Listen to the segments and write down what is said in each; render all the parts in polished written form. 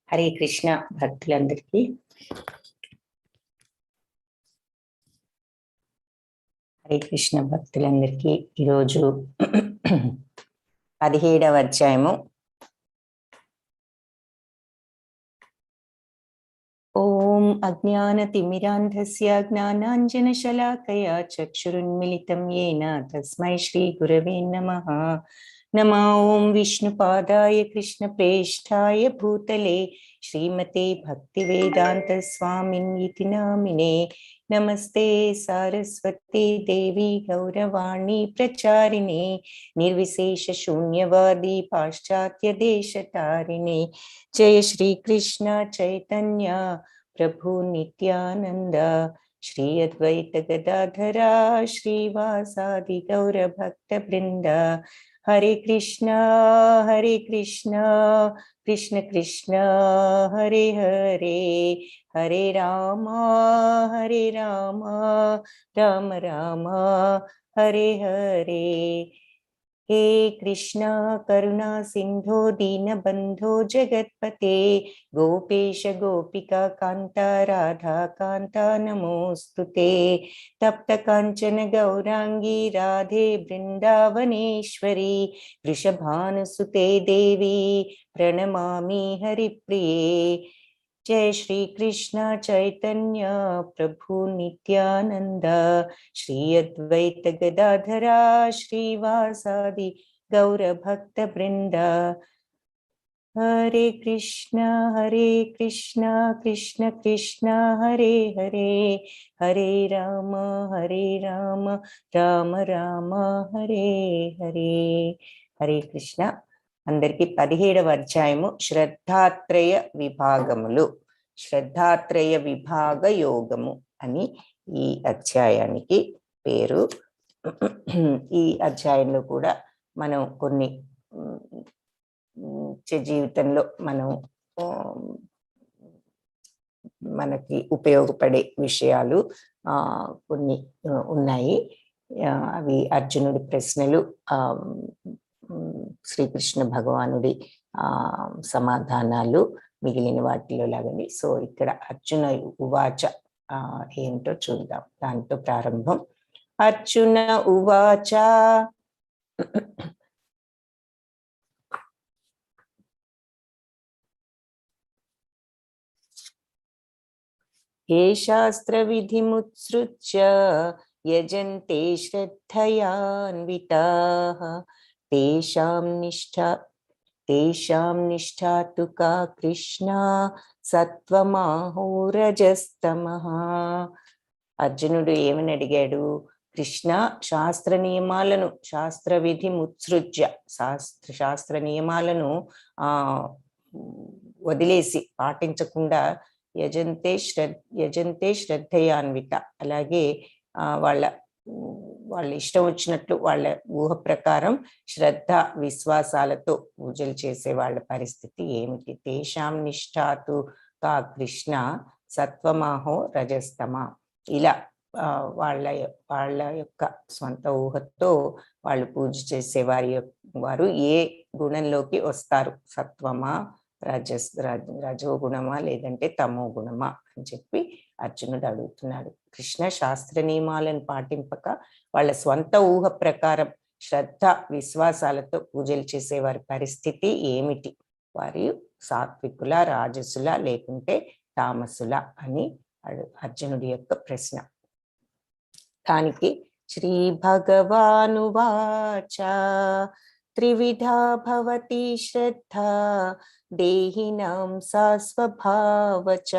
హరే కృష్ణ భక్తులందరికీ ఈరోజు 17వ అధ్యాయము. ఓం అజ్ఞానతిమిరాంధస్య జ్ఞానాంజనశలాకయా చక్షురున్మిళితం యేన తస్మై శ్రీ గురవే నమః. నమో ఓం విష్ణుపాదాయ కృష్ణప్రేష్ఠాయ భూతలే శ్రీమతే భక్తివేదాంత స్వామిన్యితి నామినే. నమస్తే సారస్వతి దేవి గౌరవాణి ప్రచారిణి నిర్విశేష శూన్యవాది పాశ్చాత్య దేశతారిణి. జయ శ్రీ కృష్ణ చైతన్య ప్రభు నిత్యానంద శ్రీ అద్వైత గదాధర శ్రీవాసాది గౌర భక్త బృంద. హరే కృష్ణ కృష్ణ కృష్ణ హరే హరే, హరే రామ రామ రామ హరే హరే. हे कृष्णा करुणा सिंधो दीनबंधो जगत्पते गोपेश गोपिका कांता राधा कांता नमोस्तुते. तप्त कांचन गौरांगी राधे वृंदावनेश्वरी वृषभानुसुते देवी प्रणमामि हरिप्रिये. जय श्री कृष्ण चैतन्य प्रभु नित्यानंद श्री अद्वैत गदाधरा श्रीवासादि गौर भक्त वृंद. हरे कृष्ण कृष्ण कृष्ण हरे हरे, हरे राम राम राम हरे हरे. हरे कृष्ण. అందరికి 17వ అధ్యాయము శ్రద్ధాత్రయ విభాగములు, శ్రద్ధాత్రయ విభాగ యోగము అని ఈ అధ్యాయానికి పేరు. ఈ అధ్యాయంలో కూడా మనం కొన్ని జీవితంలో మనకి ఉపయోగపడే విషయాలు కొన్ని ఉన్నాయి. అవి అర్జునుడి ప్రశ్నలు, శ్రీకృష్ణ భగవానుడి సమాధానాలు, మిగిలిన వాటిలో లాగండి. సో ఇక్కడ అర్జున ఉవాచ ఏంటో చూద్దాం. దాంతో ప్రారంభం. అర్జున ఉవాచ ఏ శాస్త్ర విధిముత్సృజ్య యజంతే శ్రద్ధయాన్వితాః తేషాం నిష్ఠా తు కా కృష్ణ సత్వమాహో రజస్తమః. అర్జునుడు ఏమని అడిగాడు? కృష్ణ శాస్త్ర నియమాలను, శాస్త్ర విధి ముత్సృజ్య, శాస్త్ర నియమాలను వదిలేసి పాటించకుండా యజంతే శ్రద్ధయాన్విత, అలాగే వాళ్ళ ఇష్టం వచ్చినట్లు వాళ్ళ ఊహ ప్రకారం శ్రద్ధ విశ్వాసాలతో పూజలు చేసే వాళ్ళ పరిస్థితి ఏమిటి? తేషాం నిష్ఠాతు కా కృష్ణ సత్వమాహో రజస్తమ. ఇలా వాళ్ళ యొక్క స్వంత ఊహతో వాళ్ళు పూజ చేసే వారు ఏ గుణంలోకి వస్తారు? సత్వమా, రజో గుణమా, లేదంటే తమో గుణమా అని చెప్పి అర్జునుడు అడుగుతున్నాడు. కృష్ణ శాస్త్ర నియమాలను పాటింపక వాళ్ళ స్వంత ఊహ ప్రకారం శ్రద్ధ విశ్వాసాలతో పూజలు చేసే వారి పరిస్థితి ఏమిటి? వారి సాత్వికుల, రాజసుల, లేకుంటే తామసుల అని అర్జునుడి యొక్క ప్రశ్న. దానికి श्रीभगवानुवाच त्रिविधा भवति श्रद्धा देहिनां सा स्वभावच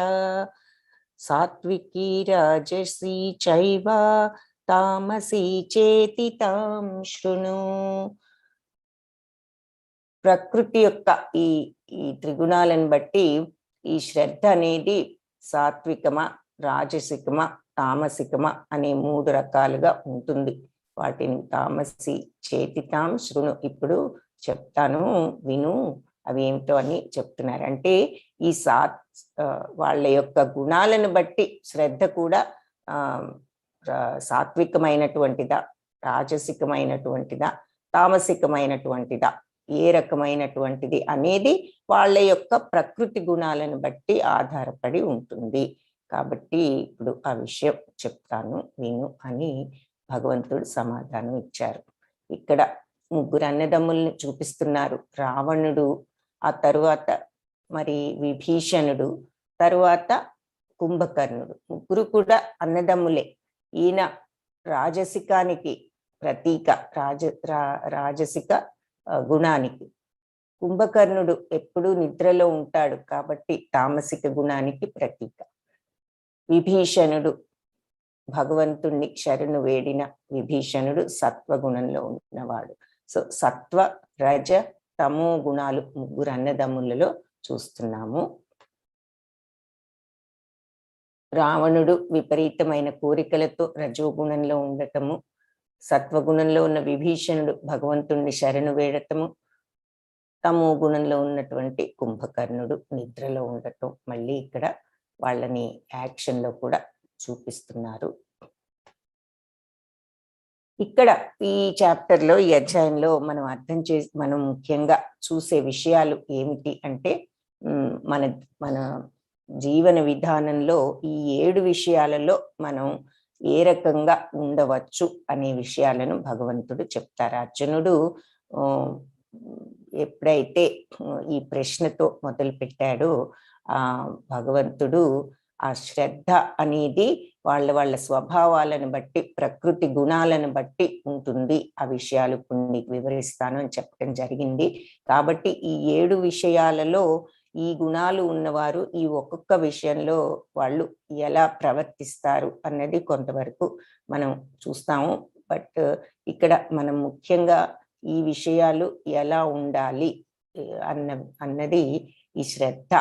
सात्विकी राजसी चैव तामसी చేతి తాం శృణు. ప్రకృతి యొక్క ఈ ఈ త్రిగుణాలను బట్టి ఈ శ్రద్ధ అనేది సాత్వికమా, రాజసికమా, తామసికమా అనే 3 రకాలుగా ఉంటుంది. వాటిని తామసి చేతితాం శృణు, ఇప్పుడు చెప్తాను విను, అవి ఏమిటో అని చెప్తున్నారు. అంటే ఈ వాళ్ళ యొక్క గుణాలను బట్టి శ్రద్ధ కూడా సాత్వికమైనటువంటిదా, రాజసికమైనటువంటిదా, తామసికమైనటువంటిదా, ఏ రకమైనటువంటిది అనేది వాళ్ళ యొక్క ప్రకృతి గుణాలను బట్టి ఆధారపడి ఉంటుంది. కాబట్టి ఇప్పుడు ఆ విషయం చెప్తాను విను అని భగవంతుడు సమాధానం ఇచ్చారు. ఇక్కడ 3 అన్నదమ్ముల్ని చూపిస్తున్నారు. రావణుడు, ఆ తరువాత మరి విభీషణుడు, తరువాత కుంభకర్ణుడు. 3 కూడా అన్నదమ్ములే. ఈయన రాజసికానికి ప్రతీక, రాజసిక గుణానికి. కుంభకర్ణుడు ఎప్పుడూ నిద్రలో ఉంటాడు కాబట్టి తామసిక గుణానికి ప్రతీక. విభీషణుడు భగవంతుణ్ణి శరణు వేడిన విభీషణుడు సత్వగుణంలో ఉన్నవాడు. సో సత్వ, రజ, తమో గుణాలు 3 అన్నదమ్ములలో చూస్తున్నాము. రావణుడు విపరీతమైన కోరికలతో రజోగుణంలో ఉండటము, సత్వగుణంలో ఉన్న విభీషణుడు భగవంతుణ్ణి శరణు వేడటము, తమో గుణంలో ఉన్నటువంటి కుంభకర్ణుడు నిద్రలో ఉండటం. మళ్ళీ ఇక్కడ వాళ్ళని యాక్షన్లో కూడా చూపిస్తున్నారు. ఇక్కడ ఈ చాప్టర్లో, ఈ అధ్యాయంలో మనం ముఖ్యంగా చూసే విషయాలు ఏమిటి అంటే, మన జీవన విధానంలో ఈ 7 విషయాలలో మనం ఏ రకంగా ఉండవచ్చు అనే విషయాలను భగవంతుడు చెప్తారు. అర్జునుడు ఎప్పుడైతే ఈ ప్రశ్నతో మొదలు పెట్టాడో భగవంతుడు ఆ శ్రద్ధ అనేది వాళ్ళ స్వభావాలను బట్టి, ప్రకృతి గుణాలను బట్టి ఉంటుంది. ఆ విషయాలు కొన్ని వివరిస్తాను అని చెప్పడం జరిగింది. కాబట్టి ఈ 7 విషయాలలో ఈ గుణాలు ఉన్నవారు ఈ ఒక్కొక్క విషయంలో వాళ్ళు ఎలా ప్రవర్తిస్తారు అన్నది కొంతవరకు మనం చూస్తాము. బట్ ఇక్కడ మనం ముఖ్యంగా ఈ విషయాలు ఎలా ఉండాలి అన్నది, ఈ శ్రద్ధ,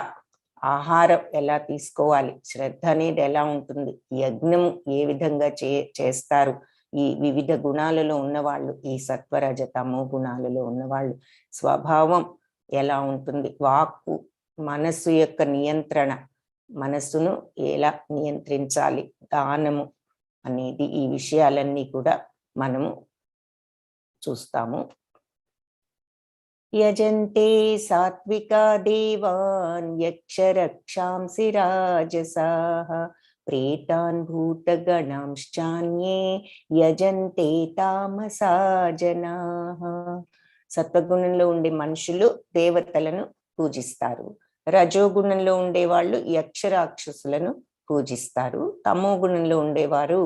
ఆహారం ఎలా తీసుకోవాలి, శ్రద్ధ అనేది ఎలా ఉంటుంది, యజ్ఞం ఏ విధంగా చేస్తారు, ఈ వివిధ గుణాలలో ఉన్నవాళ్ళు, ఈ సత్వరజ తమో గుణాలలో ఉన్నవాళ్ళు స్వభావం ఎలా ఉంటుంది, వాక్కు, మనస్సు యొక్క నియంత్రణ, మనస్సును ఎలా నియంత్రించాలి, దానము అనేది, ఈ విషయాలన్నీ కూడా మనము చూస్తాము. యజంతే సాత్వికా దేవాన్ యక్షరక్షాంసి రాజసాః ప్రేతాన్ భూతగణాంశ్చాన్యే యజంతే తామసా జనాః. సత్వగుణంలో ఉండే మనుషులు దేవతలను పూజిస్తారు, రజోగుణంలో ఉండేవాళ్ళు యక్షరాక్షసులను పూజిస్తారు, తమో గుణంలో ఉండేవారు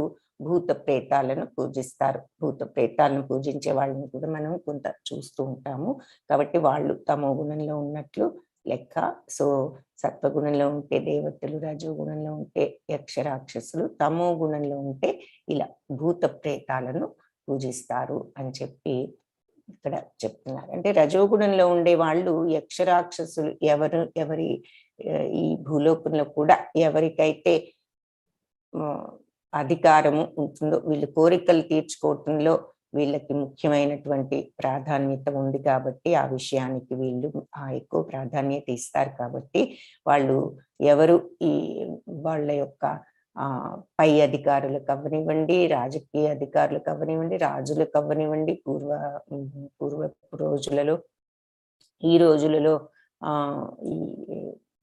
భూత ప్రేతాలను పూజిస్తారు. భూత ప్రేతాలను పూజించే వాళ్ళని కూడా మనం కొంత చూస్తూ ఉంటాము. కాబట్టి వాళ్ళు తమో గుణంలో ఉన్నట్లు లెక్క. సో సత్వగుణంలో ఉంటే దేవతలు, రజోగుణంలో ఉంటే యక్షరాక్షసులు, తమో గుణంలో ఉంటే ఇలా భూత ప్రేతాలను పూజిస్తారు అని చెప్పి ఇక్కడ చెప్తున్నారు. అంటే రజోగుణంలో ఉండే వాళ్ళు యక్షరాక్షసులు ఎవరి ఈ భూలోకంలో కూడా ఎవరికైతే అధికారము ఉంటుందో, వీళ్ళు కోరికలు తీర్చుకోవటంలో వీళ్ళకి ముఖ్యమైనటువంటి ప్రాధాన్యత ఉంది కాబట్టి ఆ విషయానికి వీళ్ళు ఎక్కువ ప్రాధాన్యత ఇస్తారు. కాబట్టి వాళ్ళు ఎవరు ఈ వాళ్ళ యొక్క పై అధికారులకు అవ్వనివ్వండి, రాజకీయ అధికారులకు అవ్వనివ్వండి, రాజులకు అవ్వనివ్వండి, పూర్వపు రోజులలో, ఈ రోజులలో ఈ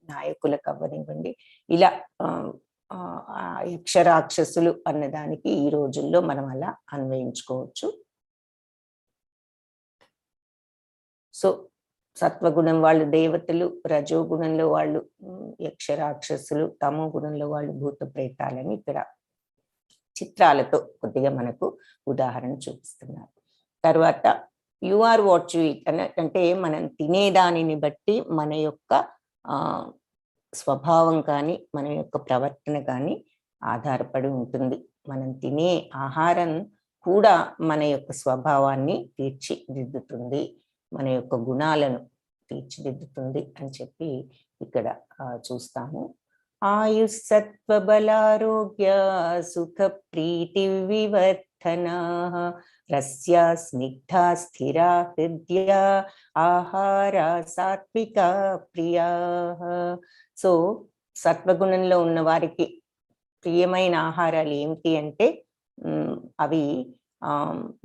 నాయకులకు అవ్వనివ్వండి, ఇలా యక్షరాక్షసులు అన్నదానికి ఈ రోజుల్లో మనం అలా అన్వయించుకోవచ్చు. సో సత్వగుణం వాళ్ళు దేవతలు, రజోగుణంలో వాళ్ళు యక్షరాక్షసులు, తమో గుణంలో వాళ్ళు భూత ప్రేతాలని ఇక్కడ చిత్రాలతో కొద్దిగా మనకు ఉదాహరణ చూపిస్తున్నారు. తర్వాత you are what you eat అంటే మనం తినేదానిని బట్టి మన యొక్క స్వభావం కానీ మన యొక్క ప్రవర్తన కానీ ఆధారపడి ఉంటుంది. మనం తినే ఆహారం కూడా మన యొక్క స్వభావాన్ని తీర్చిదిద్దుతుంది, మన యొక్క గుణాలను తీర్చిదిద్దుతుంది అని చెప్పి ఇక్కడ చూస్తాము. ఆయుస్సత్వ బలారోగ్య సుఖ ప్రీతి వివర్ధనా రస్య స్నిగ్ధా స్థిరా హృదయ ఆహార సాత్విక ప్రియా. సో సత్వగుణంలో ఉన్న వారికి ప్రియమైన ఆహారాలు ఏమిటి అంటే అవి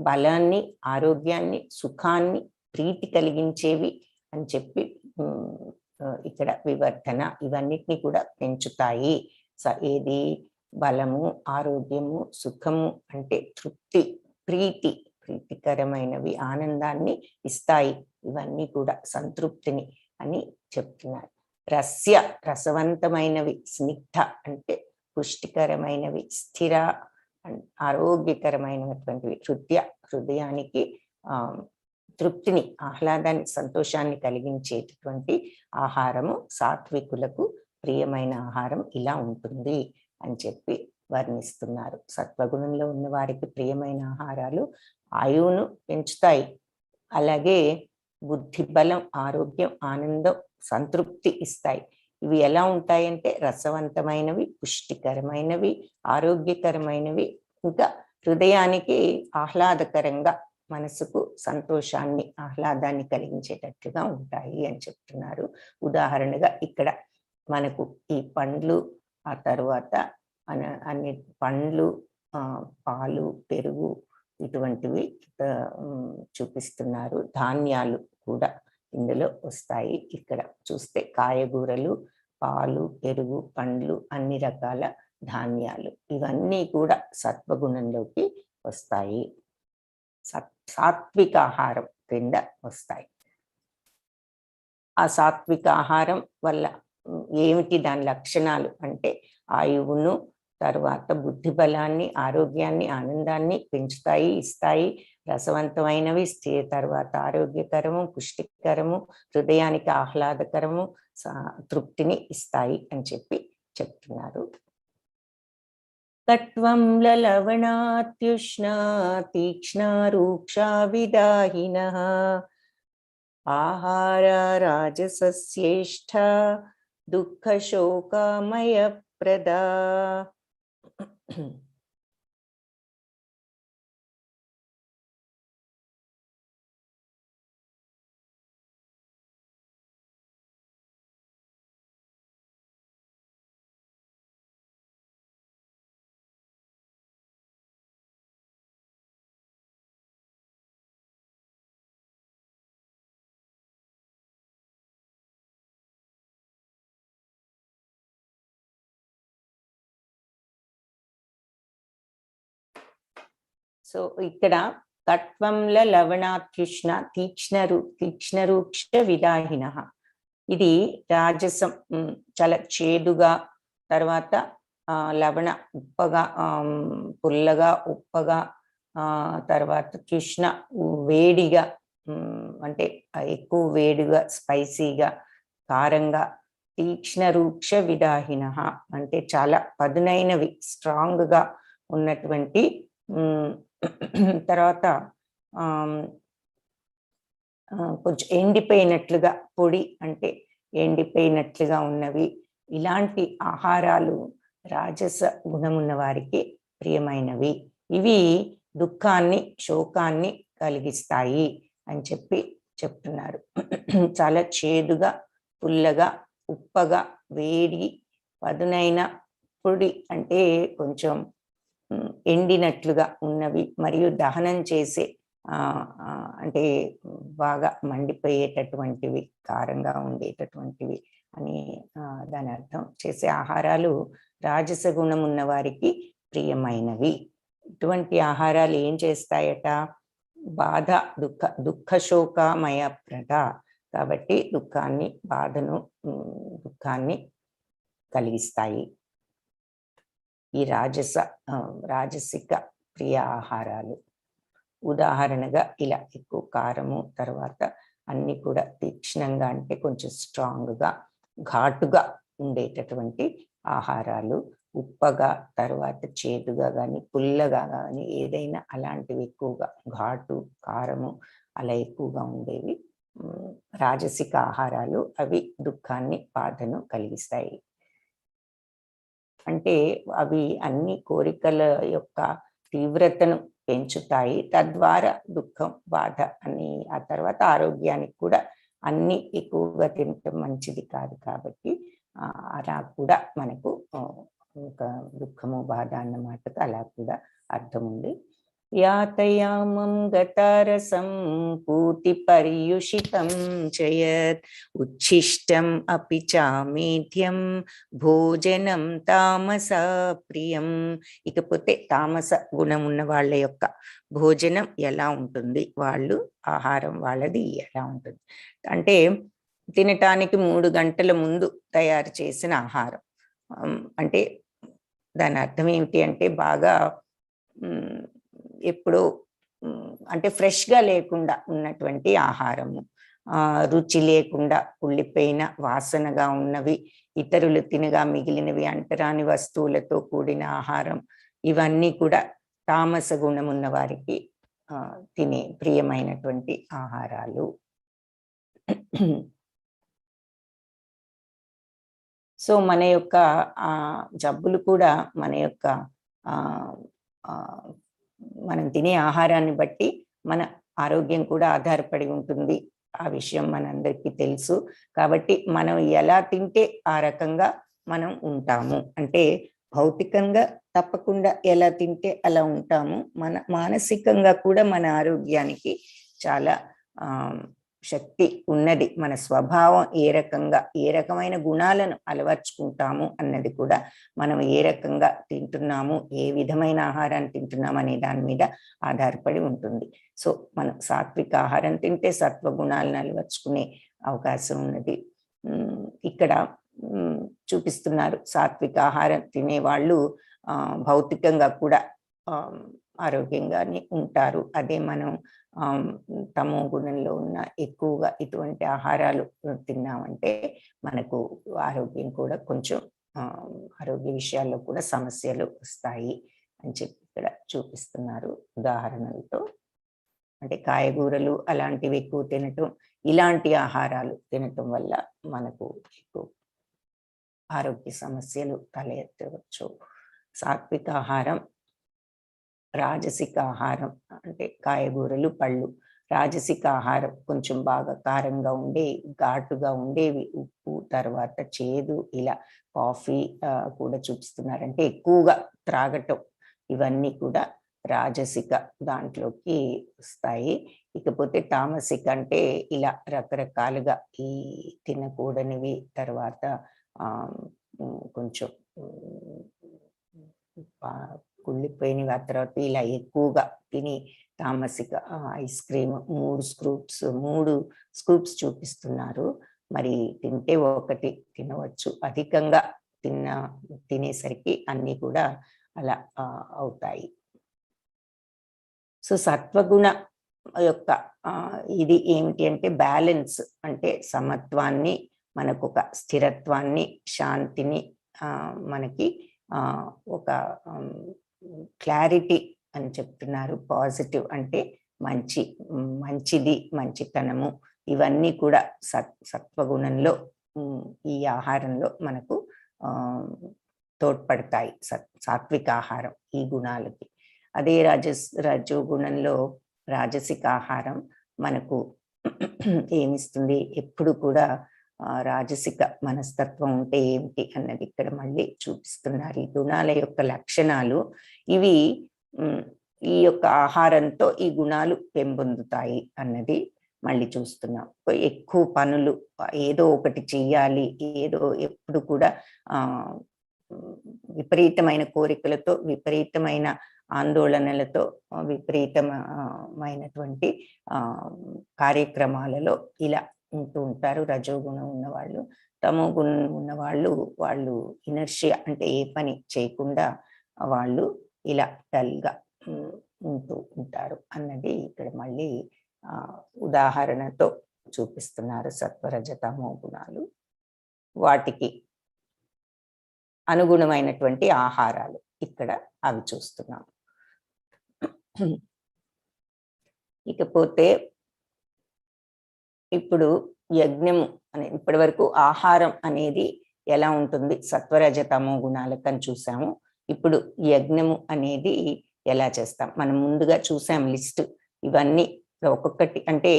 బలాన్ని, ఆరోగ్యాన్ని, సుఖాన్ని, ప్రీతి కలిగించేవి అని చెప్పి ఇక్కడ వివర్ధన ఇవన్నిటిని కూడా పెంచుతాయి. ఏది బలము, ఆరోగ్యము, సుఖము అంటే తృప్తి, ప్రీతికరమైనవి, ఆనందాన్ని ఇస్తాయి. ఇవన్నీ కూడా సంతృప్తిని అని చెప్తున్నారు. రస్య రసవంతమైనవి, స్నిగ్ధ అంటే పుష్టికరమైనవి, స్థిర ఆరోగ్యకరమైనటువంటివి, హృదయానికి తృప్తిని, ఆహ్లాదాన్ని, సంతోషాన్ని కలిగించేటటువంటి ఆహారము సాత్వికులకు ప్రియమైన ఆహారం ఇలా ఉంటుంది అని చెప్పి వర్ణిస్తున్నారు. సత్వగుణంలో ఉన్న వారికి ప్రియమైన ఆహారాలు ఆయువును పెంచుతాయి, అలాగే బుద్ధి బలం, ఆరోగ్యం, ఆనందం, సంతృప్తి ఇస్తాయి. ఇవి ఎలా ఉంటాయంటే రసవంతమైనవి, పుష్టికరమైనవి, ఆరోగ్యకరమైనవి, ఇంకా హృదయానికి ఆహ్లాదకరంగా, మనసుకు సంతోషాన్ని, ఆహ్లాదాన్ని కలిగించేటట్లుగా ఉంటాయి అని చెప్తున్నారు. ఉదాహరణగా ఇక్కడ మనకు ఈ పండ్లు, ఆ తర్వాత అన్ని పండ్లు, పాలు, పెరుగు ఇటువంటివి చూపిస్తున్నారు. ధాన్యాలు కూడా ఇందులో వస్తాయి. ఇక్కడ చూస్తే కాయగూరలు, పాలు, పెరుగు, పండ్లు, అన్ని రకాల ధాన్యాలు ఇవన్నీ కూడా సత్వగుణంలోకి వస్తాయి, సాత్విక ఆహారం క్రింద వస్తాయి. ఆ సాత్విక ఆహారం వల్ల ఏమిటి దాని లక్షణాలు అంటే ఆయువును, తర్వాత బుద్ధి బలాన్ని, ఆరోగ్యాన్ని, ఆనందాన్ని పెంచుతాయి, ఇస్తాయి. రసవంతమైనవి, తర్వాత ఆరోగ్యకరము, పుష్టికరము, హృదయానికి ఆహ్లాదకరము, తృప్తిని ఇస్తాయి అని చెప్పి చెప్తున్నారు. తత్వం లవణాత్యుష్ణ తీక్ష్ణ రూక్షా విదాహినః ఆహార రాజసస్యేష్ఠ దుఃఖ శోకమయ ప్రదా. సో ఇక్కడ తత్వంల లవణాత్యుష్ణ తీక్ష్ణరూక్ష విదాహిన, ఇది రాజసం, చాలా చేదుగా, తర్వాత లవణ ఉప్పగా, పుల్లగా, ఉప్పగా, తర్వాత కృష్ణ వేడిగా, అంటే ఎక్కువ వేడిగా, స్పైసీగా, కారంగా, తీక్ష్ణ రూక్ష విదాహిన అంటే చాలా పదునైనవి, స్ట్రాంగ్గా ఉన్నటువంటి, తర్వాత కొంచెం ఎండిపోయినట్లుగా, పొడి అంటే ఎండిపోయినట్లుగా ఉన్నవి, ఇలాంటి ఆహారాలు రాజస గుణమున్న వారికి ప్రియమైనవి. ఇవి దుఃఖాన్ని, శోకాన్ని కలిగిస్తాయి అని చెప్పి చెప్తున్నారు. చాలా చేదుగా, పుల్లగా, ఉప్పగా, వేడి, పదునైన, పొడి అంటే కొంచెం ఎండినట్లుగా ఉన్నవి, మరియు దహనం చేసే, అంటే బాగా మండిపోయేటటువంటివి, కారంగా ఉండేటటువంటివి అని దాని అర్థం. చేసే ఆహారాలు రాజస గుణం ఉన్న వారికి ప్రియమైనవి. ఇటువంటి ఆహారాలు ఏం చేస్తాయట? బాధ, దుఃఖ శోకమయ ప్రద, కాబట్టి దుఃఖాన్ని, బాధను, దుఃఖాన్ని కలిగిస్తాయి. ఈ రాజసిక ప్రియ ఆహారాలు. ఉదాహరణగా ఇలా ఎక్కువ కారము, తర్వాత అన్ని కూడా తీక్ష్ణంగా అంటే కొంచెం స్ట్రాంగ్గా ఘాటుగా ఉండేటటువంటి ఆహారాలు, ఉప్పగా తర్వాత చేదుగా కానీ పుల్లగా కానీ ఏదైనా అలాంటివి ఎక్కువగా ఘాటు కారము అలా ఎక్కువగా ఉండేవి రాజసిక ఆహారాలు. అవి దుఃఖాన్ని బాధను కలిగిస్తాయి. అంటే అవి అన్ని కోరికల యొక్క తీవ్రతను పెంచుతాయి, తద్వారా దుఃఖం బాధ అని. ఆ తర్వాత ఆరోగ్యానికి కూడా అన్ని ఎక్కువగా తినటం మంచిది కాదు కాబట్టి అలా కూడా మనకు ఒక దుఃఖము బాధ అన్న మాటకు అలా కూడా అర్థం ఉంది. యాతయామం గతారసం పూతి పర్యుషితం చయత్ ఉచ్ఛిష్టం అపి చామేధ్యం భోజనం తామస ప్రియం. ఇకపోతే తామస గుణం ఉన్న వాళ్ళ యొక్క భోజనం ఎలా ఉంటుంది, వాళ్ళు ఆహారం వాళ్ళది ఎలా ఉంటుంది అంటే తినటానికి 3 గంటల ముందు తయారు చేసిన ఆహారం. అంటే దాని అర్థం ఏమిటి అంటే బాగా ఎప్పుడో అంటే ఫ్రెష్గా లేకుండా ఉన్నటువంటి ఆహారము, రుచి లేకుండా కుళ్ళిపోయిన వాసనగా ఉన్నవి, ఇతరులు తినగా మిగిలినవి, అంటరాని వస్తువులతో కూడిన ఆహారం, ఇవన్నీ కూడా తామస గుణం ఉన్న వారికి తినే ప్రియమైనటువంటి ఆహారాలు. సో మన యొక్క జబ్బులు కూడా మన యొక్క మనం తినే ఆహారాన్ని బట్టి మన ఆరోగ్యం కూడా ఆధారపడి ఉంటుంది. ఆ విషయం మనందరికీ తెలుసు. కాబట్టి మనం ఎలా తింటే ఆ రకంగా మనం ఉంటాము. అంటే భౌతికంగా తప్పకుండా ఎలా తింటే అలా ఉంటాము. మన మానసికంగా కూడా మన ఆరోగ్యానికి చాలా శక్తి ఉన్నది. మన స్వభావం ఏ రకంగా, ఏ రకమైన గుణాలను అలవర్చుకుంటాము అన్నది కూడా మనం ఏ రకంగా తింటున్నాము, ఏ విధమైన ఆహారాన్ని తింటున్నాము అనే దాని మీద ఆధారపడి ఉంటుంది. సో మనం సాత్విక ఆహారం తింటే సత్వగుణాలను అలవర్చుకునే అవకాశం ఉన్నది. ఇక్కడ చూపిస్తున్నారు సాత్విక ఆహారం తినేవాళ్ళు భౌతికంగా కూడా ఆరోగ్యంగానే ఉంటారు. అదే మనం తమో గుణంలో ఉన్న ఎక్కువగా ఇటువంటి ఆహారాలు తిన్నామంటే మనకు ఆరోగ్యం కూడా కొంచెం ఆరోగ్య విషయాల్లో కూడా సమస్యలు వస్తాయి అని చెప్పి ఇక్కడ చూపిస్తున్నారు ఉదాహరణలతో. అంటే కాయగూరలు అలాంటివి ఎక్కువ తినటం, ఇలాంటి ఆహారాలు తినటం వల్ల మనకు ఎక్కువ ఆరోగ్య సమస్యలు తలెత్తవచ్చు. సాత్విక ఆహారం, రాజసిక ఆహారం అంటే కాయగూరలు, పళ్ళు. రాజసిక ఆహారం కొంచెం బాగా కారంగా ఉండే, ఘాటుగా ఉండేవి, ఉప్పు, తర్వాత చేదు, ఇలా కాఫీ కూడా చూపిస్తున్నారంటే ఎక్కువగా త్రాగటం, ఇవన్నీ కూడా రాజసిక దాంట్లోకి వస్తాయి. ఇకపోతే తామసిక అంటే ఇలా రకరకాలుగా ఈ తినకూడనివి, తర్వాత కొంచెం కుళ్ళిపోయినవి, ఆ తర్వాత ఇలా ఎక్కువగా తిని తామసిక. ఐస్ క్రీమ్ 3 స్కూప్స్ చూపిస్తున్నారు. మరి తింటే ఒకటి తినవచ్చు, అధికంగా తినేసరికి అన్నీ కూడా అలా అవుతాయి. సో సత్వగుణ యొక్క ఇది ఏమిటి అంటే బ్యాలెన్స్, అంటే సమత్వాన్ని, మనకు ఒక స్థిరత్వాన్ని, శాంతిని, మనకి ఒక క్లారిటీ అని చెప్తున్నారు. పాజిటివ్ అంటే మంచిది, మంచితనము, ఇవన్నీ కూడా సత్వగుణంలో ఈ ఆహారంలో మనకు తోడ్పడతాయి. సాత్విక ఆహారం ఈ గుణాలకి. అదే రజోగుణంలో రాజసిక ఆహారం మనకు ఏమిస్తుంది, ఎప్పుడు కూడా రాజసిక మనస్తత్వం ఉంటే ఏమిటి అన్నది ఇక్కడ మళ్ళీ చూపిస్తున్నారు. ఈ గుణాల యొక్క లక్షణాలు ఇవి ఈ యొక్క ఆహారంతో ఈ గుణాలు పెంపొందుతాయి అన్నది మళ్ళీ చూస్తున్నాం. ఎక్కువ పనులు, ఏదో ఒకటి చెయ్యాలి, ఏదో ఎప్పుడు కూడా విపరీతమైన కోరికలతో, విపరీతమైన ఆందోళనలతో, విపరీతమైనటువంటి కార్యక్రమాలలో ఇలా ఉంటూ ఉంటారు రజోగుణం ఉన్నవాళ్ళు. తమో గుణం ఉన్నవాళ్ళు ఇనర్షియా అంటే ఏ పని చేయకుండా వాళ్ళు ఇలా డల్గా ఉంటూ ఉంటారు అన్నది ఇక్కడ మళ్ళీ ఉదాహరణతో చూపిస్తున్నారు. సత్వరజతమో గుణాలు, వాటికి అనుగుణమైనటువంటి ఆహారాలు ఇక్కడ అవి చూస్తున్నాం. ఇకపోతే ఇప్పుడు యజ్ఞము అనే ఇప్పటి వరకు ఆహారం అనేది ఎలా ఉంటుంది సత్వరజతమో గుణాలకని చూసాము. ఇప్పుడు యజ్ఞము అనేది ఎలా చేస్తాం మనం ముందుగా చూసాం లిస్ట్. ఇవన్నీ ఒక్కొక్కటి అంటే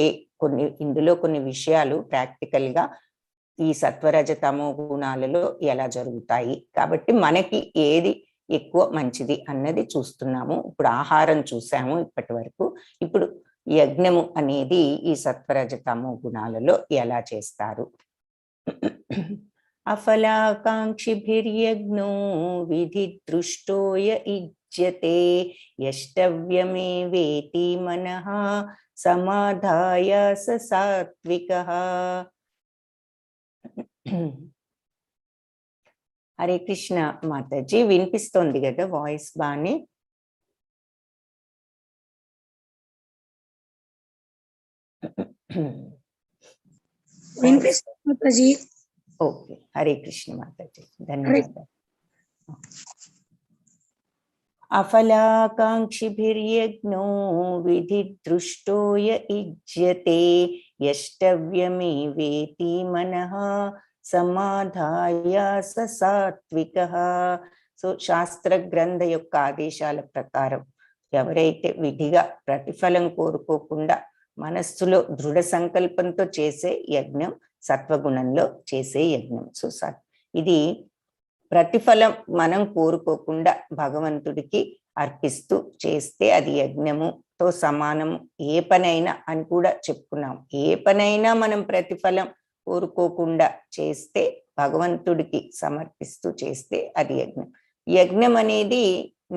ఇందులో కొన్ని విషయాలు ప్రాక్టికల్ గా ఈ సత్వరజతమో గుణాలలో ఎలా జరుగుతాయి, కాబట్టి మనకి ఏది ఎక్కువ మంచిది అన్నది చూస్తున్నాము. ఇప్పుడు ఆహారం చూసాము ఇప్పటి వరకు. ఇప్పుడు యజ్ఞము అనేది ఈ సత్వరజతమో గుణాలలో ఎలా చేస్తారు. అఫలాకాంక్షిభిర్యజ్ఞో విధి దృష్టోయ ఇజ్యతే యష్టవ్యమేవేతి మనః సమాధాయ స సాత్వికః. హరే కృష్ణ మాతాజీ, వినిపిస్తోంది కదా వాయిస్ బానే? ఓకే, హరే కృష్ణ మాతాజీ, ధన్యవాదాలు. అఫలాకాంక్షిభిర్యజ్ఞో విధి దృష్టోయ ఇజ్యతే యష్టవ్యమేవేతి మనః సమాధాయ స సాత్వికః. సో శాస్త్ర గ్రంథ యొక్క ఆదేశాల ప్రకారం ఎవరైతే విధిగా ప్రతిఫలం కోరుకోకుండా మనస్సులో దృఢ సంకల్పంతో చేసే యజ్ఞం సత్వగుణంలో చేసే యజ్ఞం. సో ఇది ప్రతిఫలం మనం కోరుకోకుండా భగవంతుడికి అర్పిస్తూ చేస్తే అది యజ్ఞముతో సమానం. ఏ పనైనా అని కూడా చెప్పుకున్నాం. ఏ పనైనా మనం ప్రతిఫలం కోరుకోకుండా చేస్తే, భగవంతుడికి సమర్పిస్తూ చేస్తే అది యజ్ఞం. యజ్ఞం అనేది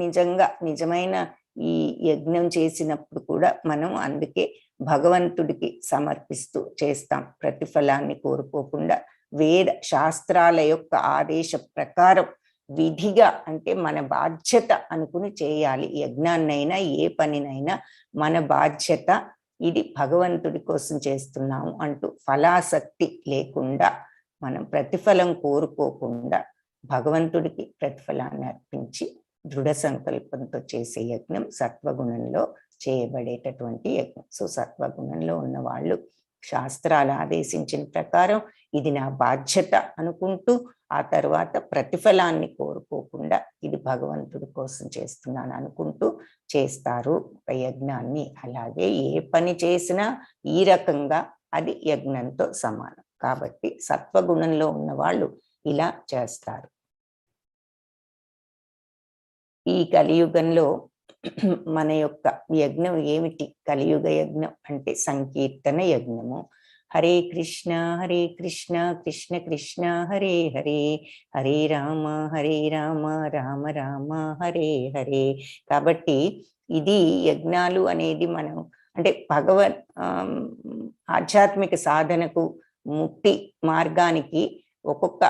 నిజంగా నిజమైన ఈ యజ్ఞం చేసినప్పుడు కూడా మనం అందుకే భగవంతుడికి సమర్పిస్తూ చేస్తాం, ప్రతిఫలాన్ని కోరుకోకుండా. వేద శాస్త్రాల యొక్క ఆదేశ ప్రకారం విధిగా అంటే మన బాధ్యత అనుకుని చేయాలి. యజ్ఞాన్నైనా ఏ పనినైనా మన బాధ్యత, ఇది భగవంతుడి కోసం చేస్తున్నాము అంటూ ఫలాసక్తి లేకుండా మనం ప్రతిఫలం కోరుకోకుండా భగవంతుడికి ప్రతిఫలాన్ని అర్పించి దృఢ సంకల్పంతో చేసే యజ్ఞం సత్వగుణంలో చేయబడేటటువంటి యజ్ఞం. సో సత్వగుణంలో ఉన్న వాళ్ళు శాస్త్రాలు ఆదేశించిన ప్రకారం ఇది నా బాధ్యత అనుకుంటూ ఆ తర్వాత ప్రతిఫలాన్ని కోరుకోకుండా ఇది భగవంతుడి కోసం చేస్తున్నాను అనుకుంటూ చేస్తారు ఒక యజ్ఞాన్ని. అలాగే ఏ పని చేసినా ఈ రకంగా అది యజ్ఞంతో సమానం. కాబట్టి సత్వగుణంలో ఉన్న వాళ్ళు ఇలా చేస్తారు. ఈ కలియుగంలో మన యొక్క యజ్ఞం ఏమిటి? కలియుగ యజ్ఞం అంటే సంకీర్తన యజ్ఞము. హరే కృష్ణ కృష్ణ కృష్ణ హరే హరే, హరే రామ రామ రామ హరే హరే. కాబట్టి ఇది యజ్ఞాలు అనేది మనం అంటే ఆధ్యాత్మిక సాధనకు, ముక్తి మార్గానికి ఒక్కొక్క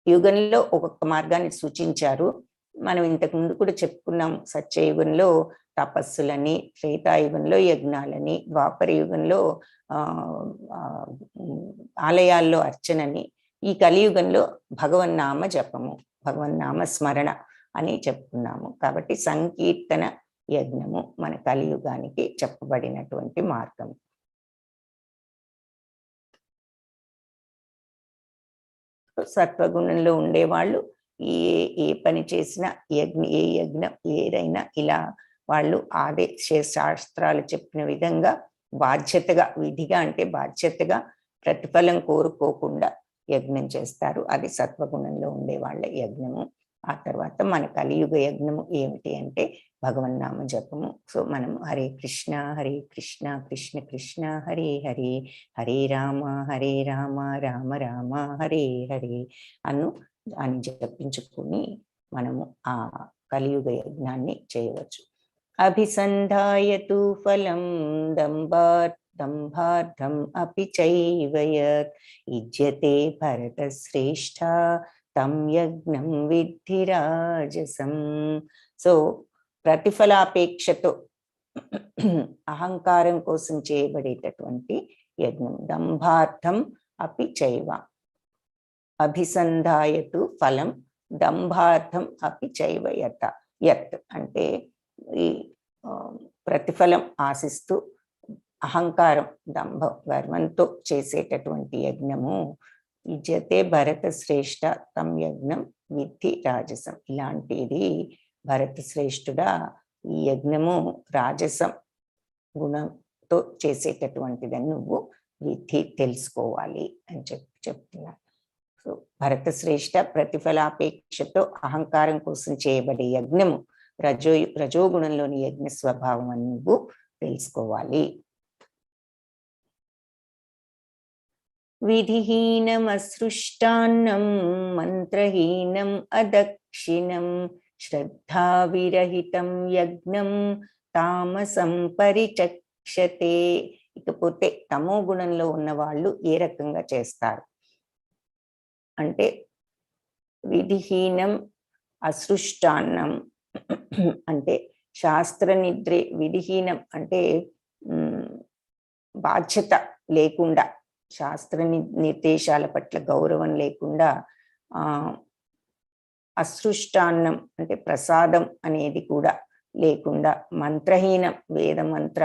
యుగంలో ఒక్కొక్క మార్గాన్ని సూచించారు. మనం ఇంతకు ముందు కూడా చెప్పుకున్నాం. సత్యయుగంలో తపస్సులని, త్రేతాయుగంలో యజ్ఞాలని, ద్వాపర యుగంలో ఆలయాల్లో అర్చనని, ఈ కలియుగంలో భగవన్నామ జపము, భగవన్నామ స్మరణ అని చెప్పుకున్నాము. కాబట్టి సంకీర్తన యజ్ఞము మన కలియుగానికి చెప్పబడినటువంటి మార్గం. సత్వగుణంలో ఉండేవాళ్ళు ఏ పని చేసినా ఏ యజ్ఞం ఏదైనా ఇలా వాళ్ళు శాస్త్రాలు చెప్పిన విధంగా బాధ్యతగా, విధిగా అంటే బాధ్యతగా ప్రతిఫలం కోరుకోకుండా యజ్ఞం చేస్తారు. అది సత్వగుణంలో ఉండే వాళ్ళ యజ్ఞము. ఆ తర్వాత మన కలియుగ యజ్ఞము ఏమిటి అంటే భగవన్నామ జపము. సో మనం హరే కృష్ణ కృష్ణ కృష్ణ హరే హరే, హరే రామ రామ రామ హరే హరే అని జపించుకుని మనము ఆ కలియుగ యజ్ఞాన్ని చేయవచ్చు. అభిసంధాయతు ఫలం దంభార్థం అపి చైవ యత్ ఇజ్యతే భరత శ్రేష్ఠ తం యజ్ఞం విద్ధి రాజసం. సో ప్రతిఫలాపేక్షతో అహంకారం కోసం చేయబడేటటువంటి యజ్ఞం. దంభార్థం అపి చైవ, అభిసంధాయతు ఫలం దంభార్థం అపి చైవ యత్ అంటే ఈ ప్రతిఫలం ఆశిస్తూ అహంకారం, దంభం, గర్వంతో చేసేటటువంటి యజ్ఞము. ఇజ్జతే భరత శ్రేష్ఠ తం యజ్ఞం విద్ధి రాజసం. ఇలాంటిది భరత శ్రేష్ఠుడా, ఈ యజ్ఞము రాజసం గుణంతో చేసేటటువంటిదని నువ్వు విద్ధి తెలుసుకోవాలి అని చెప్తున్నా. సో భరత శ్రేష్ఠ ప్రతిఫలాపేక్షతో అహంకారం కోసం చేయబడే యజ్ఞము రజోగుణంలోని యజ్ఞ స్వభావం అని నువ్వు తెలుసుకోవాలి. విధిహీనం అసృష్టాన్నం మంత్రహీనం అదక్షిణం శ్రద్ధావిరహితం యజ్ఞం తామసం పరిచక్షతే. ఇకపోతే తమో గుణంలో ఉన్న వాళ్ళు ఏ రకంగా చేస్తారు అంటే విధిహీనం అసృష్టాన్నం అంటే శాస్త్ర నిద్రే. విధిహీనం అంటే బాధ్యత లేకుండా, శాస్త్ర నిర్దేశాల పట్ల గౌరవం లేకుండా, అసృష్టాన్నం అంటే ప్రసాదం అనేది కూడా లేకుండా, మంత్రహీనం వేద మంత్ర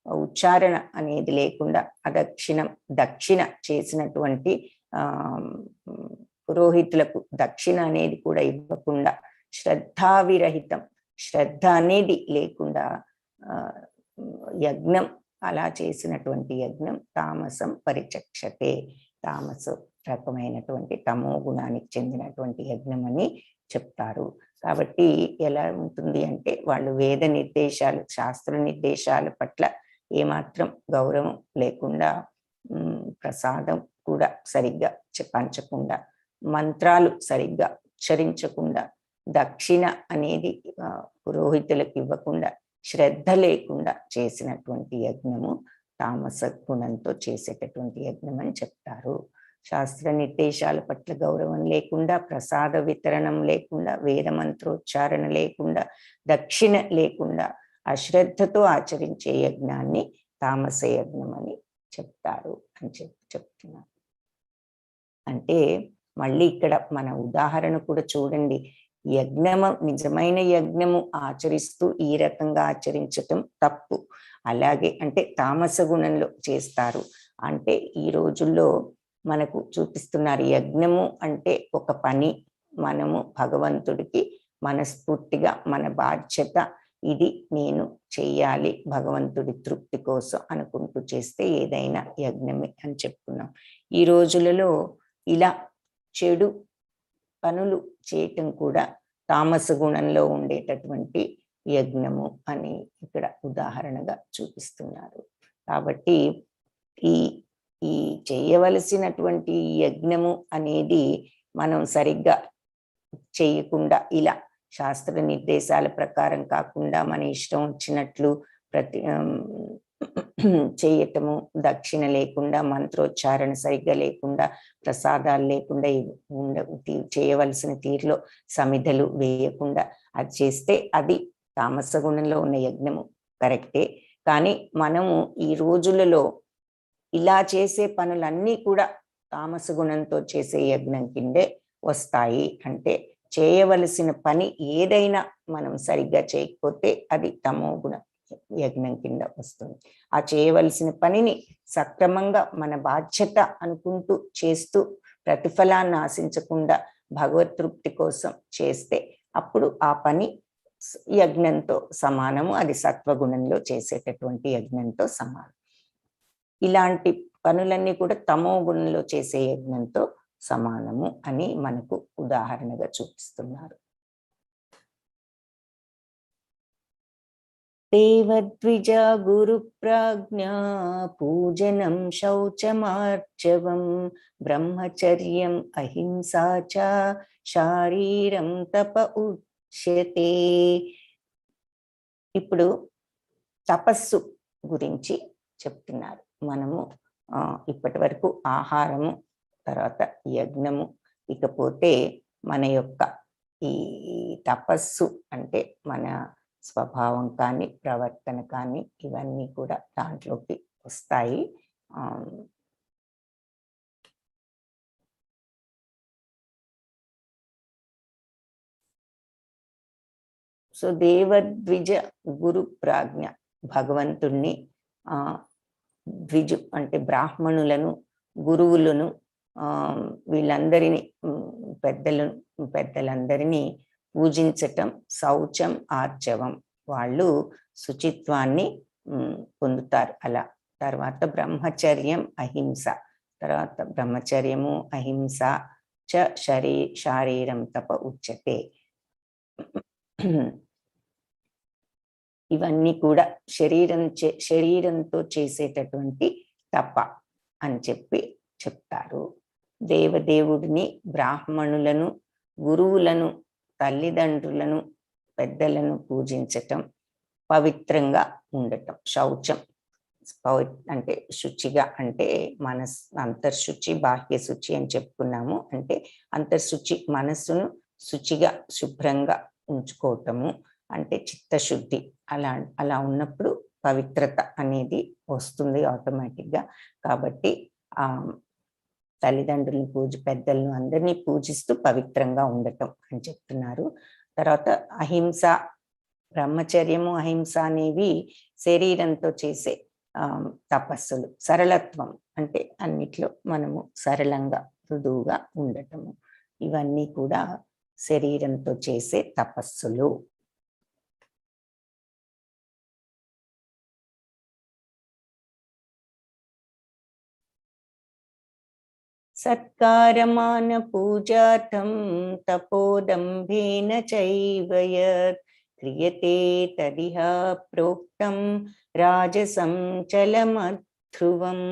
ఉచ్చారణ అనేది లేకుండా, అదక్షిణం దక్షిణ చేసినటువంటి పురోహితులకు దక్షిణ అనేది కూడా ఇవ్వకుండా, శ్రద్ధావిరహితం శ్రద్ధ అనేది లేకుండా యజ్ఞం అలా చేసినటువంటి యజ్ఞం తామసం పరిచక్షతే. తామస రకమైనటువంటి తమో గుణానికి చెందినటువంటి యజ్ఞం అని చెప్తారు. కాబట్టి ఎలా ఉంటుంది అంటే వాళ్ళు వేద నిర్దేశాలు, శాస్త్ర నిర్దేశాల పట్ల ఏమాత్రం గౌరవం లేకుండా, ప్రసాదం కూడా సరిగ్గా పంచకుండా, మంత్రాలు సరిగ్గా ఉచ్చరించకుండా, దక్షిణ అనేది పురోహితులకు ఇవ్వకుండా, శ్రద్ధ లేకుండా చేసినటువంటి యజ్ఞము తామస గుణంతో చేసేటటువంటి యజ్ఞం అని చెప్తారు. శాస్త్ర నిర్దేశాల పట్ల గౌరవం లేకుండా, ప్రసాద వితరణం లేకుండా, వేద మంత్రోచ్చారణ లేకుండా, దక్షిణ లేకుండా, అశ్రద్ధతో ఆచరించే యజ్ఞాన్ని తామస యజ్ఞం అని చెప్తారు అని చెప్తున్నారు. అంటే మళ్ళీ ఇక్కడ మన ఉదాహరణ కూడా చూడండి. యజ్ఞము, నిజమైన యజ్ఞము ఆచరిస్తూ ఈ రకంగా ఆచరించటం తప్పు. అలాగే అంటే తామస గుణంలో చేస్తారు అంటే ఈ రోజుల్లో మనకు చూపిస్తున్నారు. యజ్ఞము అంటే ఒక పని, మనము భగవంతుడికి మనస్ఫూర్తిగా మన బాధ్యత ఇది నేను చెయ్యాలి భగవంతుడి తృప్తి కోసం అనుకుంటూ చేస్తే ఏదైనా యజ్ఞమే అని చెప్పుకున్నాం. ఈ రోజులలో ఇలా చెడు పనులు చేయటం కూడా తామస గుణంలో ఉండేటటువంటి యజ్ఞము అని ఇక్కడ ఉదాహరణగా చూపిస్తున్నారు. కాబట్టి ఈ ఈ చేయవలసినటువంటి యజ్ఞము అనేది మనం సరిగ్గా చేయకుండా, ఇలా శాస్త్ర నిర్దేశాల ప్రకారం కాకుండా మన ఇష్టం వచ్చినట్లు చేయటము, దక్షిణ లేకుండా, మంత్రోచ్చారణ సరిగ్గా లేకుండా, ప్రసాదాలు లేకుండా, చేయవలసిన తీరులో సమిధలు వేయకుండా అది చేస్తే అది తామస గుణంలో ఉన్న యజ్ఞము కరెక్టే. కానీ మనము ఈ రోజులలో ఇలా చేసే పనులన్నీ కూడా తామస గుణంతో చేసే యజ్ఞం కిందే వస్తాయి. అంటే చేయవలసిన పని ఏదైనా మనం సరిగ్గా చేయకపోతే అది తమో గుణం యజ్ఞం కింద వస్తుంది. ఆ చేయవలసిన పనిని సక్రమంగా మన బాధ్యత అనుకుంటూ చేస్తూ ప్రతిఫలాన్ని ఆశించకుండా భగవతృప్తి కోసం చేస్తే అప్పుడు ఆ పని యజ్ఞంతో సమానము. అది సత్వగుణంలో చేసేటటువంటి యజ్ఞంతో సమానం. ఇలాంటి పనులన్నీ కూడా తమో గుణంలో చేసే యజ్ఞంతో సమానము అని మనకు ఉదాహరణగా చూపిస్తున్నారు. దేవద్విజ గురు ప్రాజ్ఞా పూజనం శౌచమార్జవం బ్రహ్మచర్యం అహింసా చ శారీరం తప ఉచ్యతే. ఇప్పుడు తపస్సు గురించి చెప్తున్నారు. మనము ఇప్పటి వరకు ఆహారము, తర్వాత యజ్ఞము, ఇకపోతే మన యొక్క ఈ తపస్సు అంటే మన స్వభావం కానీ ప్రవర్తన కానీ ఇవన్నీ కూడా దాంట్లోకి వస్తాయి. సో దేవద్విజ గురు ప్రాజ్ఞ, భగవంతుణ్ణి ద్విజు అంటే బ్రాహ్మణులను, గురువులను, వీళ్ళందరినీ పెద్దలందరినీ పూజించటం శౌచం ఆర్జవం, వాళ్ళు శుచిత్వాన్ని పొందుతారు. అలా తర్వాత బ్రహ్మచర్యం అహింస, తర్వాత బ్రహ్మచర్యము అహింస చ శారీరం తప ఉచ్యతే. ఇవన్నీ కూడా శరీరంతో చేసేటటువంటి తప అని చెప్తారు. దేవదేవుడిని, బ్రాహ్మణులను, గురువులను, తల్లిదండ్రులను, పెద్దలను పూజించటం, పవిత్రంగా ఉండటం. శౌచం అంటే శుచిగా, అంటే అంతర్శుచి బాహ్య శుచి అని చెప్పుకున్నాము. అంటే అంతర్శుచి మనస్సును శుచిగా శుభ్రంగా ఉంచుకోవటము అంటే చిత్తశుద్ధి. అలా ఉన్నప్పుడు పవిత్రత అనేది వస్తుంది ఆటోమేటిక్గా. కాబట్టి తల్లిదండ్రులను పెద్దలను అందరినీ పూజిస్తూ పవిత్రంగా ఉండటం అని చెప్తున్నారు. తర్వాత అహింస, బ్రహ్మచర్యము అహింస అనేవి శరీరంతో చేసే తపస్సులు. సరళత్వం అంటే అన్నిట్లో మనము సరళంగా మృదువుగా ఉండటము, ఇవన్నీ కూడా శరీరంతో చేసే తపస్సులు. సత్కారమాన పూజార్థం తపోదంభేన చైవ యత్ క్రియతే తదిహ ప్రోక్తం రాజసం చలమధ్రువం.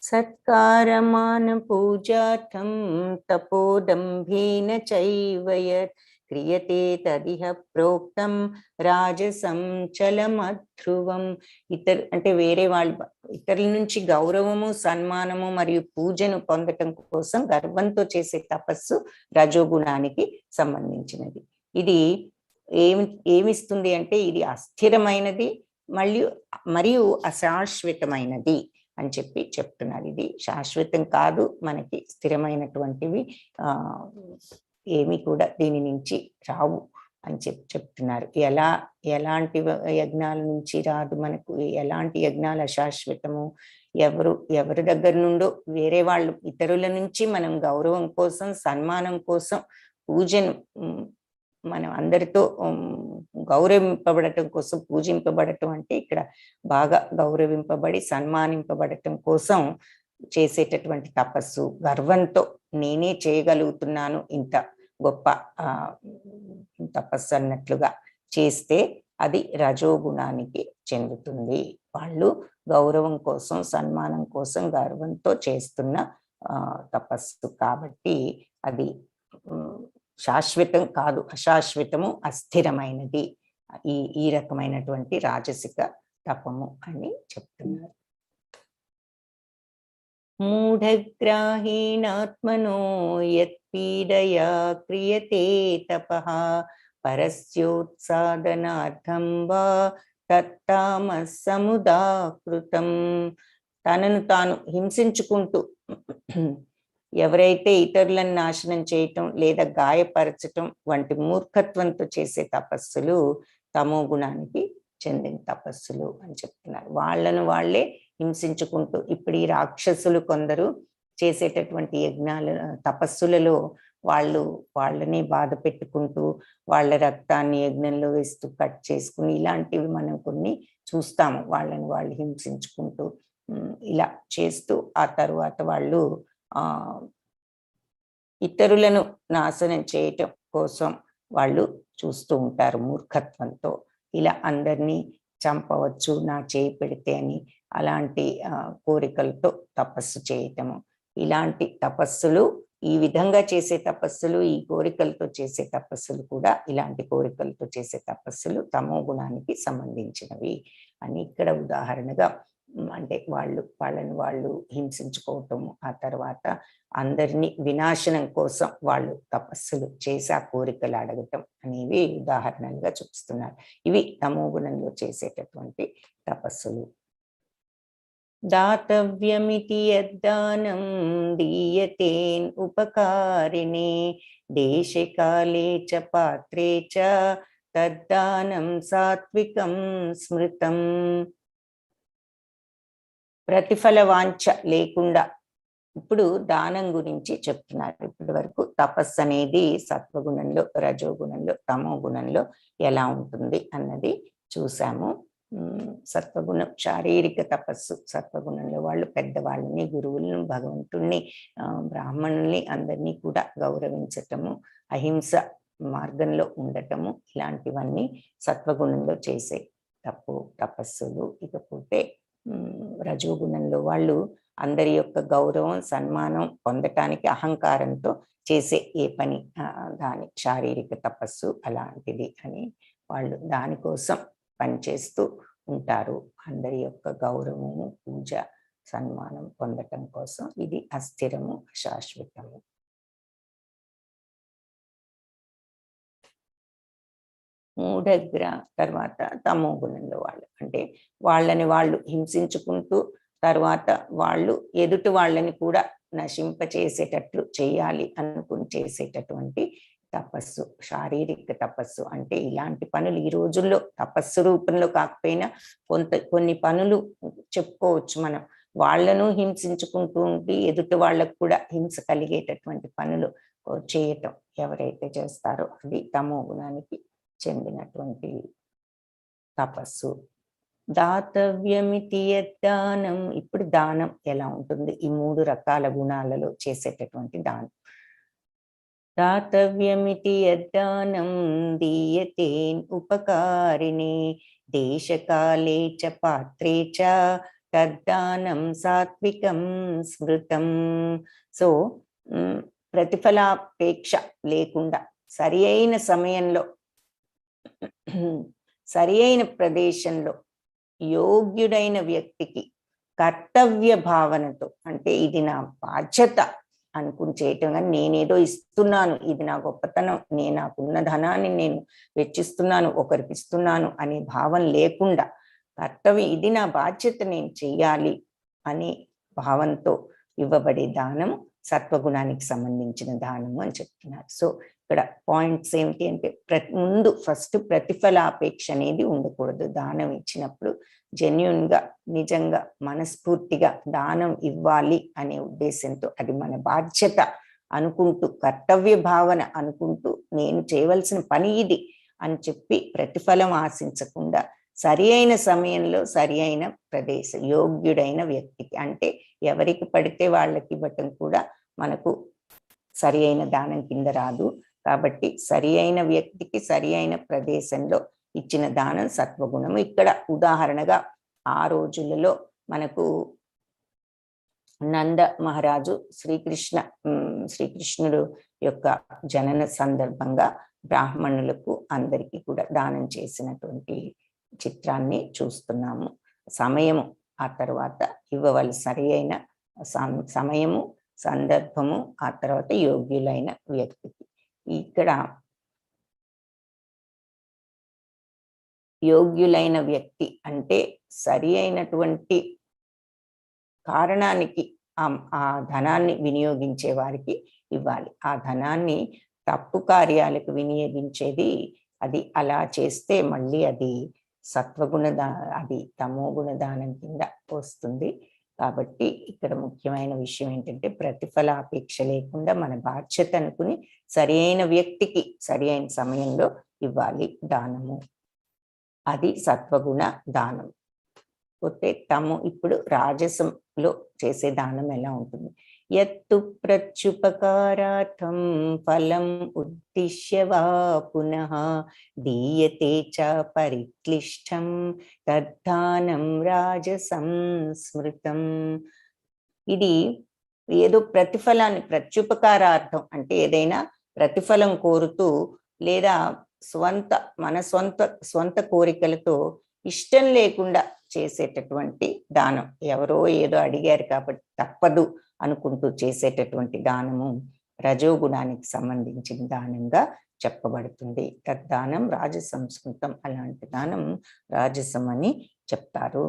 సత్కారమాన పూజార్థం తపోదంభేన చైవ యత్ క్రియతే తదిహ ప్రోక్తం రాజసం చలమధ్రువం. అంటే వేరే ఇతరుల నుంచి గౌరవము, సన్మానము మరియు పూజను పొందటం కోసం గర్వంతో చేసే తపస్సు రజోగుణానికి సంబంధించినది. ఇది ఏమిస్తుంది అంటే ఇది అస్థిరమైనది మరియు అశాశ్వతమైనది అని చెప్తున్నారు. ఇది శాశ్వతం కాదు, మనకి స్థిరమైనటువంటివి ఏమి కూడా దీని నుంచి రావు అని చెప్తున్నారు. ఎలాంటి యజ్ఞాల నుంచి రాదు మనకు, ఎలాంటి యజ్ఞాలు అశాశ్వతము, ఎవరి దగ్గర నుండో వేరే వాళ్ళు ఇతరుల నుంచి మనం గౌరవం కోసం, సన్మానం కోసం, పూజను మనం అందరితో గౌరవింపబడటం కోసం, పూజింపబడటం అంటే ఇక్కడ బాగా గౌరవింపబడి సన్మానింపబడటం కోసం చేసేటటువంటి తపస్సు, గర్వంతో నేనే చేయగలుగుతున్నాను ఇంత గొప్ప తపస్సు అన్నట్లుగా చేస్తే అది రజోగుణానికి చెందుతుంది. వాళ్ళు గౌరవం కోసం, సన్మానం కోసం గర్వంతో చేస్తున్న తపస్సు కాబట్టి అది శాశ్వతం కాదు, అశాశ్వతము, అస్థిరమైనది ఈ రకమైనటువంటి రాజసిక తపము అని చెప్తున్నారు. మూఢగ్రాహీణాత్మనో యత్పీడయా క్రియతే తపః పరస్యోత్సాదనార్థం వా తత్తామస్సముదాకృతం. తనను తాను హింసించుకుంటూ ఎవరైతే ఇతరులను నాశనం చేయటం లేదా గాయపరచటం వంటి మూర్ఖత్వంతో చేసే తపస్సులు తమో గుణానికి చెందిన తపస్సులు అని చెప్తున్నారు. వాళ్ళే హింసించుకుంటూ, ఇప్పుడు ఈ రాక్షసులు కొందరు చేసేటటువంటి తపస్సులలో వాళ్ళని బాధ పెట్టుకుంటూ, వాళ్ళ రక్తాన్ని యజ్ఞంలో వేస్తూ కట్ చేసుకుని, ఇలాంటివి మనం కొన్ని చూస్తాము. వాళ్ళు హింసించుకుంటూ ఇలా చేస్తూ ఆ తరువాత వాళ్ళు ఇతరులను నాశనం చేయటం కోసం వాళ్ళు చూస్తూ ఉంటారు మూర్ఖత్వంతో. ఇలా అందరినీ చంపవచ్చు నా చేయి పెడితే అని అలాంటి కోరికలతో తపస్సు చేయటము. ఇలాంటి తపస్సులు, ఈ విధంగా చేసే తపస్సులు, ఈ కోరికలతో చేసే తపస్సులు కూడా, ఇలాంటి కోరికలతో చేసే తపస్సులు తమో గుణానికి సంబంధించినవి అని ఇక్కడ ఉదాహరణగా, అంటే వాళ్ళని వాళ్ళు హింసించుకోవటము, ఆ తర్వాత అందరినీ వినాశనం కోసం వాళ్ళు తపస్సులు చేసి ఆ కోరికలు అడగటం అనేవి ఉదాహరణలుగా చూపిస్తున్నారు. ఇవి తమో గుణంలో చేసేటటువంటి తపస్సులు. దాతవ్యమితి యద్దానం దీయతేన్ ఉపకారిణే దేశే కాలే చ పాత్రే చ తద్దానం సాత్వికం స్మృతం. ప్రతిఫల వాంఛ లేకుండా ఇప్పుడు దానం గురించి చెప్తున్నారు. ఇప్పటి వరకు తపస్సు అనేది సత్వగుణంలో, రజోగుణంలో, తమో గుణంలో ఎలా ఉంటుంది అన్నది చూసాము. సత్వగుణం శారీరక తపస్సు. సత్వగుణంలో వాళ్ళు పెద్దవాళ్ళని, గురువులను, భగవంతుణ్ణి, బ్రాహ్మణుల్ని అందరినీ కూడా గౌరవించటము, అహింస మార్గంలో ఉండటము, ఇలాంటివన్నీ సత్వగుణంలో చేసే తపస్సులు. ఇకపోతే రజోగుణంలో వాళ్ళు అందరి యొక్క గౌరవం, సన్మానం పొందటానికి అహంకారంతో చేసే ఏ పని దాని శారీరక తపస్సు అలాంటిది అని వాళ్ళు దానికోసం పనిచేస్తూ ఉంటారు. అందరి యొక్క గౌరవము, పూజ, సన్మానం పొందటం కోసం. ఇది అస్థిరము, అశాశ్వతము. మూఢగ్ర తర్వాత తమో గుణంలో వాళ్ళు, అంటే వాళ్ళని వాళ్ళు హింసించుకుంటూ తర్వాత వాళ్ళు ఎదుటి వాళ్ళని కూడా నశింపచేసేటట్లు చేయాలి అనుకుని చేసేటటువంటి తపస్సు, శారీరక తపస్సు. అంటే ఇలాంటి పనులు ఈ రోజుల్లో తపస్సు రూపంలో కాకపోయినా కొన్ని పనులు చెప్పుకోవచ్చు మనం. వాళ్ళను హింసించుకుంటూ ఉండి ఎదుటి వాళ్ళకు కూడా హింస కలిగేటటువంటి పనులు చేయటం ఎవరైతే చేస్తారో అది తమో గుణానికి చెందినటువంటి తపస్సు. దాతవ్యమితి యద్దానం. ఇప్పుడు దానం ఎలా ఉంటుంది? ఈ 3 రకాల గుణాలలో చేసేటటువంటి దానం. దాతవ్యమితి యద్దానం దీయతేన్ ఉపకారిణే దేశకాలే చ పాత్రే చ తద్దానం సాత్వికం స్మృతం. సో ప్రతిఫలాపేక్ష లేకుండా సరి అయిన సమయంలో, సరి అయిన ప్రదేశంలో, యోగ్యుడైన వ్యక్తికి కర్తవ్య భావనతో, అంటే ఇది నా బాధ్యత అనుకుని చేయటం, కానీ నేనేదో ఇస్తున్నాను, ఇది నా గొప్పతనం, నాకున్న ధనాన్ని నేను వెచ్చిస్తున్నాను, ఒకరికి ఇస్తున్నాను అనే భావం లేకుండా, కర్తవ్యం ఇది నా బాధ్యత నేను చెయ్యాలి అనే భావంతో ఇవ్వబడే దానం సత్వగుణానికి సంబంధించిన దానము అని చెప్తున్నారు. సో ఇక్కడ పాయింట్స్ ఏమిటి అంటే, ముందు ఫస్ట్ ప్రతిఫలాపేక్ష అనేది ఉండకూడదు. దానం ఇచ్చినప్పుడు జెన్యున్ గా, నిజంగా, మనస్ఫూర్తిగా దానం ఇవ్వాలి అనే ఉద్దేశంతో, అది మన బాధ్యత అనుకుంటూ, కర్తవ్య భావన అనుకుంటూ, నేను చేయవలసిన పని ఇది అని చెప్పి ప్రతిఫలం ఆశించకుండా సరి అయిన సమయంలో, సరి అయిన ప్రదేశం, యోగ్యుడైన వ్యక్తికి, అంటే ఎవరికి పడితే వాళ్ళకి ఇవ్వటం కూడా మనకు సరి అయిన దానం కింద రాదు. కాబట్టి సరి అయిన వ్యక్తికి సరి అయిన ప్రదేశంలో ఇచ్చిన దానం సత్వగుణము. ఇక్కడ ఉదాహరణగా ఆ రోజులలో మనకు నంద మహారాజు శ్రీకృష్ణుడు యొక్క జనన సందర్భంగా బ్రాహ్మణులకు అందరికీ కూడా దానం చేసినటువంటి చిత్రాన్ని చూస్తున్నాము. సమయము, ఆ తర్వాత ఇవ్వవలసి సరి అయిన సమయము, సందర్భము, ఆ తర్వాత యోగ్యులైన వ్యక్తికి. ఇక్కడ యోగ్యులైన వ్యక్తి అంటే సరి అయినటువంటి కారణానికి ఆ ధనాన్ని వినియోగించే వారికి ఇవ్వాలి. ఆ ధనాన్ని తప్పు కార్యాలకు వినియోగించేది, అది అలా చేస్తే మళ్ళీ అది సత్వగుణ అది తమో గుణ దానం కింద వస్తుంది. కాబట్టి ఇక్కడ ముఖ్యమైన విషయం ఏంటంటే, ప్రతిఫలాపేక్ష లేకుండా మన బాధ్యత అనుకుని సరి అయిన వ్యక్తికి సరి అయిన సమయంలో ఇవ్వాలి దానము. అది సత్వగుణ దానం. పోతే ఇప్పుడు రాజసంలో చేసే దానం ఎలా ఉంటుంది? యత్తు ప్రత్యుపకారార్థం ఫలం ఉద్దిశ్య వా పునః దీయతే చ పరిక్లిష్టం తద్దానం రాజసంస్మృతం. ఇది ఏదో ప్రతిఫలాన్ని, ప్రత్యుపకారార్థం అంటే ఏదైనా ప్రతిఫలం కోరుతూ లేదా మన స్వంత కోరికలతో ఇష్టం లేకుండా చేసేటటువంటి దానం. ఎవరో ఏదో అడిగారు కాబట్టి తప్పదు అనుకుంటూ చేసేటటువంటి దానము రజోగుణానికి సంబంధించిన దానంగా చెప్పబడుతుంది. తద్దానం రాజసంస్కృతం. అలాంటి దానం రాజసం అని చెప్తారు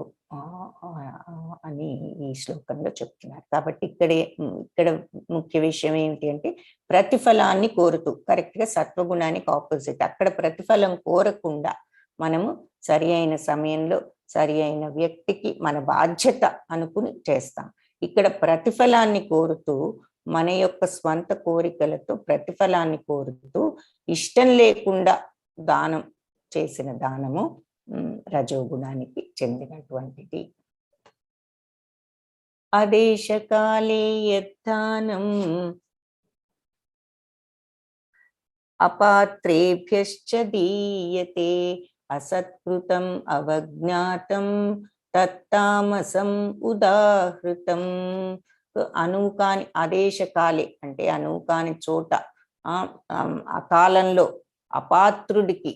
అని ఈ శ్లోకంలో చెప్తున్నారు. కాబట్టి ఇక్కడ ముఖ్య విషయం ఏమిటి అంటే ప్రతిఫలాన్ని కోరుతూ, కరెక్ట్ గా సత్వగుణానికి ఆపోజిట్. అక్కడ ప్రతిఫలం కోరకుండా మనము సరి అయిన సమయంలో సరి అయిన వ్యక్తికి మన బాధ్యత అనుకుని చేస్తాం. ఇక్కడ ప్రతిఫలాన్ని కోరుతూ మన యొక్క స్వంత కోరికలతో ప్రతిఫలాన్ని కోరుతూ ఇష్టం లేకుండా దానం చేసిన దానము రజోగుణానికి చెందినటువంటిది. అదేశకాలే యద్దానం అపాత్రేభ్యశ్చ దీయతే అసత్కృతం అవజ్ఞాతం తత్తామసం ఉదాహృతం. అనుకాని ఆదేశకాలే అంటే అనుకాని చోట, ఆ కాలంలో అపాత్రుడికి,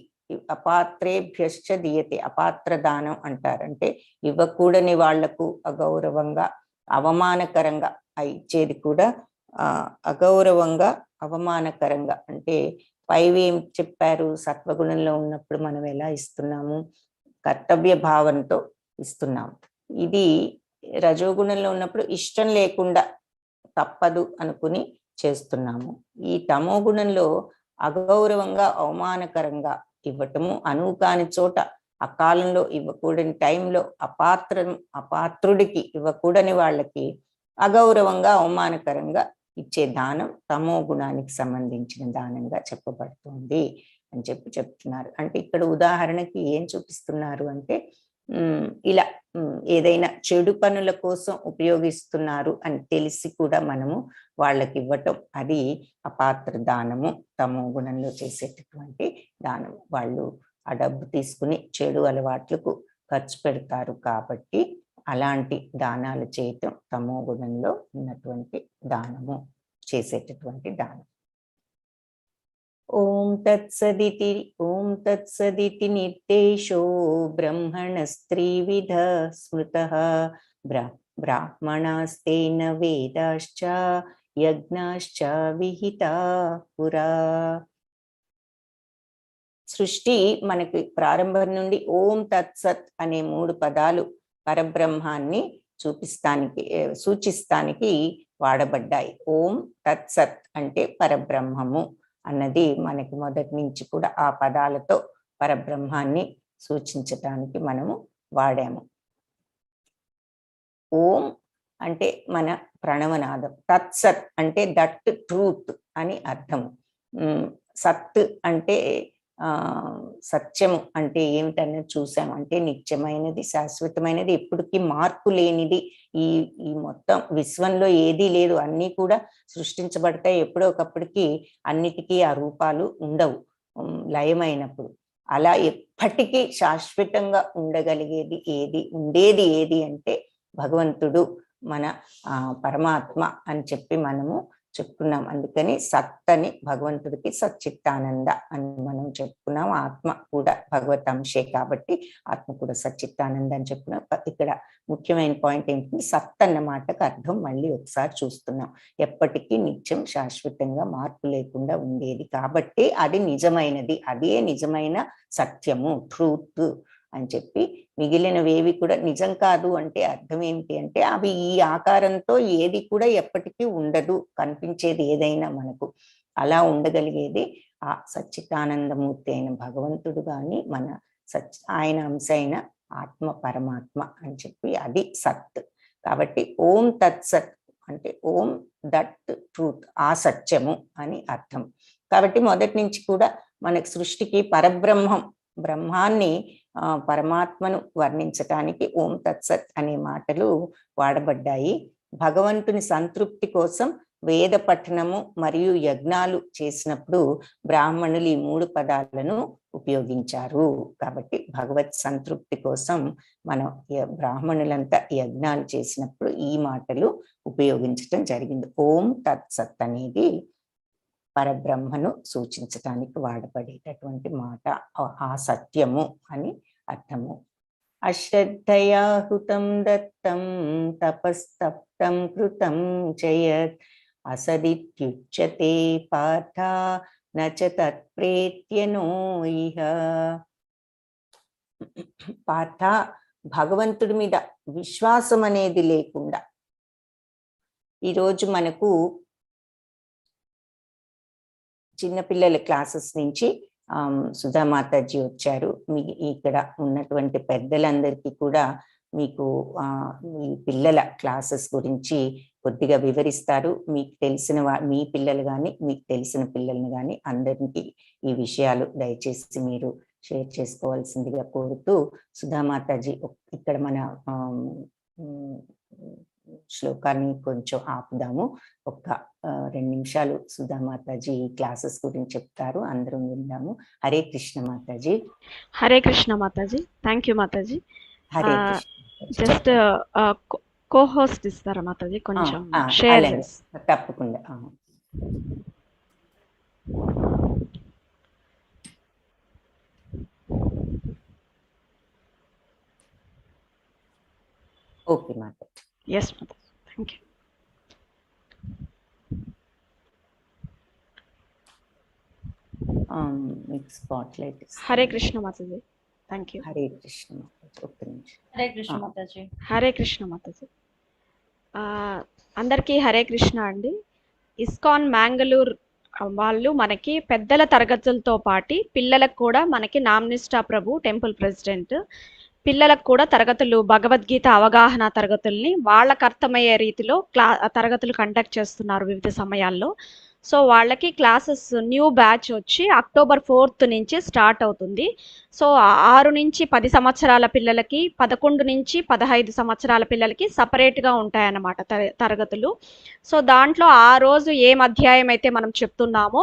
అపాత్రేభ్యశ్చ దీయతే, అపాత్ర దానం అంటారు. అంటే ఇవ్వకూడని వాళ్లకు అగౌరవంగా, అవమానకరంగా ఇచ్చేది కూడా అగౌరవంగా, అవమానకరంగా. అంటే పైవేం చెప్పారు, సత్వగుణంలో ఉన్నప్పుడు మనం ఎలా ఇస్తున్నాము, కర్తవ్య భావంతో ఇస్తున్నాము. ఇది రజోగుణంలో ఉన్నప్పుడు ఇష్టం లేకుండా తప్పదు అనుకుని చేస్తున్నాము. ఈ తమో గుణంలో అగౌరవంగా, అవమానకరంగా ఇవ్వటము, అనుకాని చోట, ఆ కాలంలో ఇవ్వకూడని టైంలో, అపాత్రుడికి, ఇవ్వకూడని వాళ్ళకి అగౌరవంగా, అవమానకరంగా ఇచ్చే దానం తమో గుణానికి సంబంధించిన దానంగా చెప్పబడుతుంది అని చెప్తున్నారు. అంటే ఇక్కడ ఉదాహరణకి ఏం చూపిస్తున్నారు అంటే ఇలా ఏదైనా చెడు పనుల కోసం ఉపయోగిస్తున్నారు అని తెలిసి కూడా మనము వాళ్ళకి ఇవ్వటం, అది అపాత్ర దానము, తమో గుణంలో చేసేటటువంటి దానము. వాళ్ళు ఆ డబ్బు తీసుకుని చెడు అలవాట్లకు ఖర్చు పెడతారు కాబట్టి అలాంటి దానాలు చేయటం తమో గుణంలో ఉన్నటువంటి దానము, చేసేటటువంటి దానం. ఓం తత్సదితి నిర్దేశో బ్రహ్మణస్త్రివిధ స్మృతః బ్రాహ్మణాస్తేన వేదాశ్చ యజ్ఞాశ్చ విహితా పురా. సృష్టి మనకి ప్రారంభం నుండి ఓం తత్సత్ అనే 3 పదాలు పరబ్రహ్మాన్ని సూచిస్తానికి వాడబడ్డాయి. ఓం తత్సత్ అంటే పరబ్రహ్మము అన్నది మనకి మొదటి నుంచి కూడా ఆ పదాలతో పరబ్రహ్మాన్ని సూచించటానికి మనము వాడాము. ఓం అంటే మన ప్రణవనాదం, తత్సత్ అంటే దట్ ట్రూత్ అని అర్థము. సత్ అంటే సత్యము అంటే ఏమిటన్నది చూసాము. అంటే నిత్యమైనది, శాశ్వతమైనది, ఎప్పటికీ మార్పు లేనిది. ఈ మొత్తం విశ్వంలో ఏదీ లేదు, అన్నీ కూడా సృష్టించబడతాయి. ఎప్పుడో ఒకప్పటికి అన్నిటికీ ఆ రూపాలు ఉండవు లయమైనప్పుడు. అలా ఎప్పటికీ శాశ్వతంగా ఉండేది ఏది అంటే భగవంతుడు, మన పరమాత్మ అని చెప్పి మనము చెప్పుకున్నాం. అందుకని సత్ అని భగవంతుడికి సచ్చిత్తానంద అని మనం చెప్పుకున్నాం. ఆత్మ కూడా భగవత్ అంశే కాబట్టి ఆత్మ కూడా సచ్చిత్తానంద అని చెప్పుకున్నాం. ఇక్కడ ముఖ్యమైన పాయింట్ ఏంటంటే సత్ అన్న మాటకు అర్థం మళ్ళీ ఒకసారి చూస్తున్నాం. ఎప్పటికీ నిత్యం శాశ్వతంగా మార్పు లేకుండా ఉండేది కాబట్టి అది నిజమైనది, అదే నిజమైన సత్యము, ట్రూత్ అని చెప్పి. మిగిలినవేవి కూడా నిజం కాదు అంటే అర్థం ఏమిటి అంటే అవి ఈ ఆకారంతో ఏది కూడా ఎప్పటికీ ఉండదు. కనిపించేది ఏదైనా మనకు అలా ఉండగలిగేది ఆ సచ్చిదానందమూర్తి అయిన భగవంతుడు గాని మన ఆయన అంశ అయిన ఆత్మ పరమాత్మ అని చెప్పి అది సత్. కాబట్టి ఓం తత్సత్ అంటే ఓం దట్ ట్రూత్, ఆ సత్యము అని అర్థం. కాబట్టి మొదటి నుంచి కూడా మనకి సృష్టికి బ్రహ్మాన్ని పరమాత్మను వర్ణించటానికి ఓం తత్సత్ అనే మాటలు వాడబడ్డాయి. భగవంతుని సంతృప్తి కోసం వేద పఠనము మరియు యజ్ఞాలు చేసినప్పుడు బ్రాహ్మణులు ఈ 3 పదాలను ఉపయోగించారు. కాబట్టి భగవత్ సంతృప్తి కోసం మనం బ్రాహ్మణులంతా యజ్ఞాలు చేసినప్పుడు ఈ మాటలు ఉపయోగించటం జరిగింది. ఓం తత్సత్ అనేది పరబ్రహ్మను సూచించటానికి వాడబడేటటువంటి మాట, ఆ సత్యము అని అర్థము. అశ్రద్ధయా హుతం దత్తం తపస్తప్తం కృతం చయత్ అసదిత్యుచ్యతే పార్థ నచ తత్ప్రేత్యనో ఇహ. పార్థ, భగవంతుడి మీద విశ్వాసం అనేది లేకుండా, ఈరోజు మనకు చిన్నపిల్లల క్లాసెస్ నుంచి సుధామాతాజీ వచ్చారు. మీ ఇక్కడ ఉన్నటువంటి పెద్దలందరికీ కూడా మీకు మీ పిల్లల క్లాసెస్ గురించి కొద్దిగా వివరిస్తారు. మీకు తెలిసిన మీ పిల్లలు కానీ మీకు తెలిసిన పిల్లల్ని కానీ అందరికీ ఈ విషయాలు దయచేసి మీరు షేర్ చేసుకోవాల్సిందిగా కోరుతూ, సుధామాతాజీ ఇక్కడ మన శ్లోకాన్ని కొంచెం ఆపుదాము. 2 నిమిషాలు సుధామాతాజీ క్లాసెస్ గురించి చెప్తారు, అందరం విందాము. హరే కృష్ణ మాతాజీ. హరే కృష్ణ మాతాజీ. థ్యాంక్ యూ మాతాజీ. హరే జస్ట్ కో-హోస్ట్ ఇస్తారా మాతాజీ? కొంచెం షేర్ తప్పకుండా. ఓకే మాతాజీ. Yes, Mother. Thank you. Spotlight. Hare Krishna Mataji. Thank you. Hare Krishna Mataji. Hare Krishna Mataji. Hare Krishna Mataji. అందరికీ హరే కృష్ణ అండి. ఇస్కాన్ మ్యాంగళూర్ వాళ్ళు మనకి పెద్దల తరగతులతో పాటు పిల్లలకు కూడా మనకి నామ్నిష్టా ప్రభు టెంపుల్ ప్రెసిడెంట్ పిల్లలకు కూడా తరగతులు, భగవద్గీత అవగాహన తరగతుల్ని వాళ్ళకు అర్థమయ్యే రీతిలో తరగతులు కండక్ట్ చేస్తున్నారు వివిధ సమయాల్లో. సో వాళ్ళకి క్లాసెస్ న్యూ బ్యాచ్ వచ్చి అక్టోబర్ 4th నుంచి స్టార్ట్ అవుతుంది. సో 6 నుంచి 10 సంవత్సరాల పిల్లలకి, 11 నుంచి 15 సంవత్సరాల పిల్లలకి సపరేట్గా ఉంటాయన్నమాట తరగతులు. సో దాంట్లో ఆ రోజు ఏం అధ్యాయం అయితే మనం చెప్తున్నామో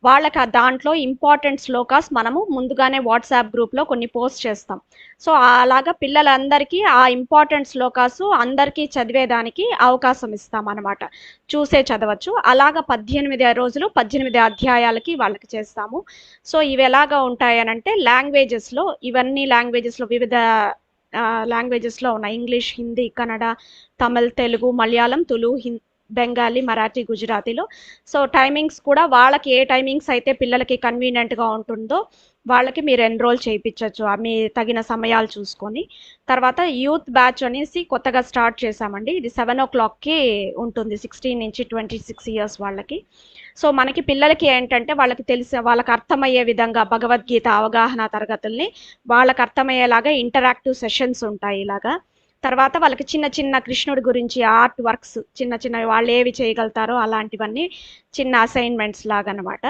వాళ్ళకి దాంట్లో ఇంపార్టెంట్ శ్లోకాస్ మనము ముందుగానే వాట్సాప్ గ్రూప్లో కొన్ని పోస్ట్ చేస్తాం. సో అలాగా పిల్లలందరికీ ఆ ఇంపార్టెంట్ శ్లోకాసు అందరికీ చదివేదానికి అవకాశం ఇస్తాం అన్నమాట. చూసే చదవచ్చు. అలాగా 18 రోజులు 18 అధ్యాయాలకి వాళ్ళకి చేస్తాము. సో ఇవి ఎలాగా ఉంటాయనంటే లాంగ్వేజెస్లో, ఇవన్నీ లాంగ్వేజెస్లో వివిధ లాంగ్వేజెస్లో ఉన్నాయి. ఇంగ్లీష్, హిందీ, కన్నడ, తమిళ్, తెలుగు, మలయాళం, తులు, బెంగాలీ, మరాఠీ, గుజరాతీలో. సో టైమింగ్స్ కూడా వాళ్ళకి ఏ టైమింగ్స్ అయితే పిల్లలకి కన్వీనియంట్గా ఉంటుందో వాళ్ళకి మీరు ఎన్రోల్ చేయించవచ్చు మీ తగిన సమయాలు చూసుకొని. తర్వాత యూత్ బ్యాచ్ అనేసి కొత్తగా స్టార్ట్ చేశామండి. ఇది 7 o'clockకి ఉంటుంది, 16 నుంచి 26 years వాళ్ళకి. సో మనకి పిల్లలకి ఏంటంటే వాళ్ళకి అర్థమయ్యే విధంగా భగవద్గీత అవగాహన తరగతుల్ని వాళ్ళకి అర్థమయ్యేలాగా ఇంటరాక్టివ్ సెషన్స్ ఉంటాయి ఇలాగా. తర్వాత వాళ్ళకి చిన్న చిన్న కృష్ణుడి గురించి ఆర్ట్ వర్క్స్, చిన్న చిన్నవి వాళ్ళు ఏవి చేయగలుగుతారో అలాంటివన్నీ చిన్న అసైన్మెంట్స్ లాగా అనమాట.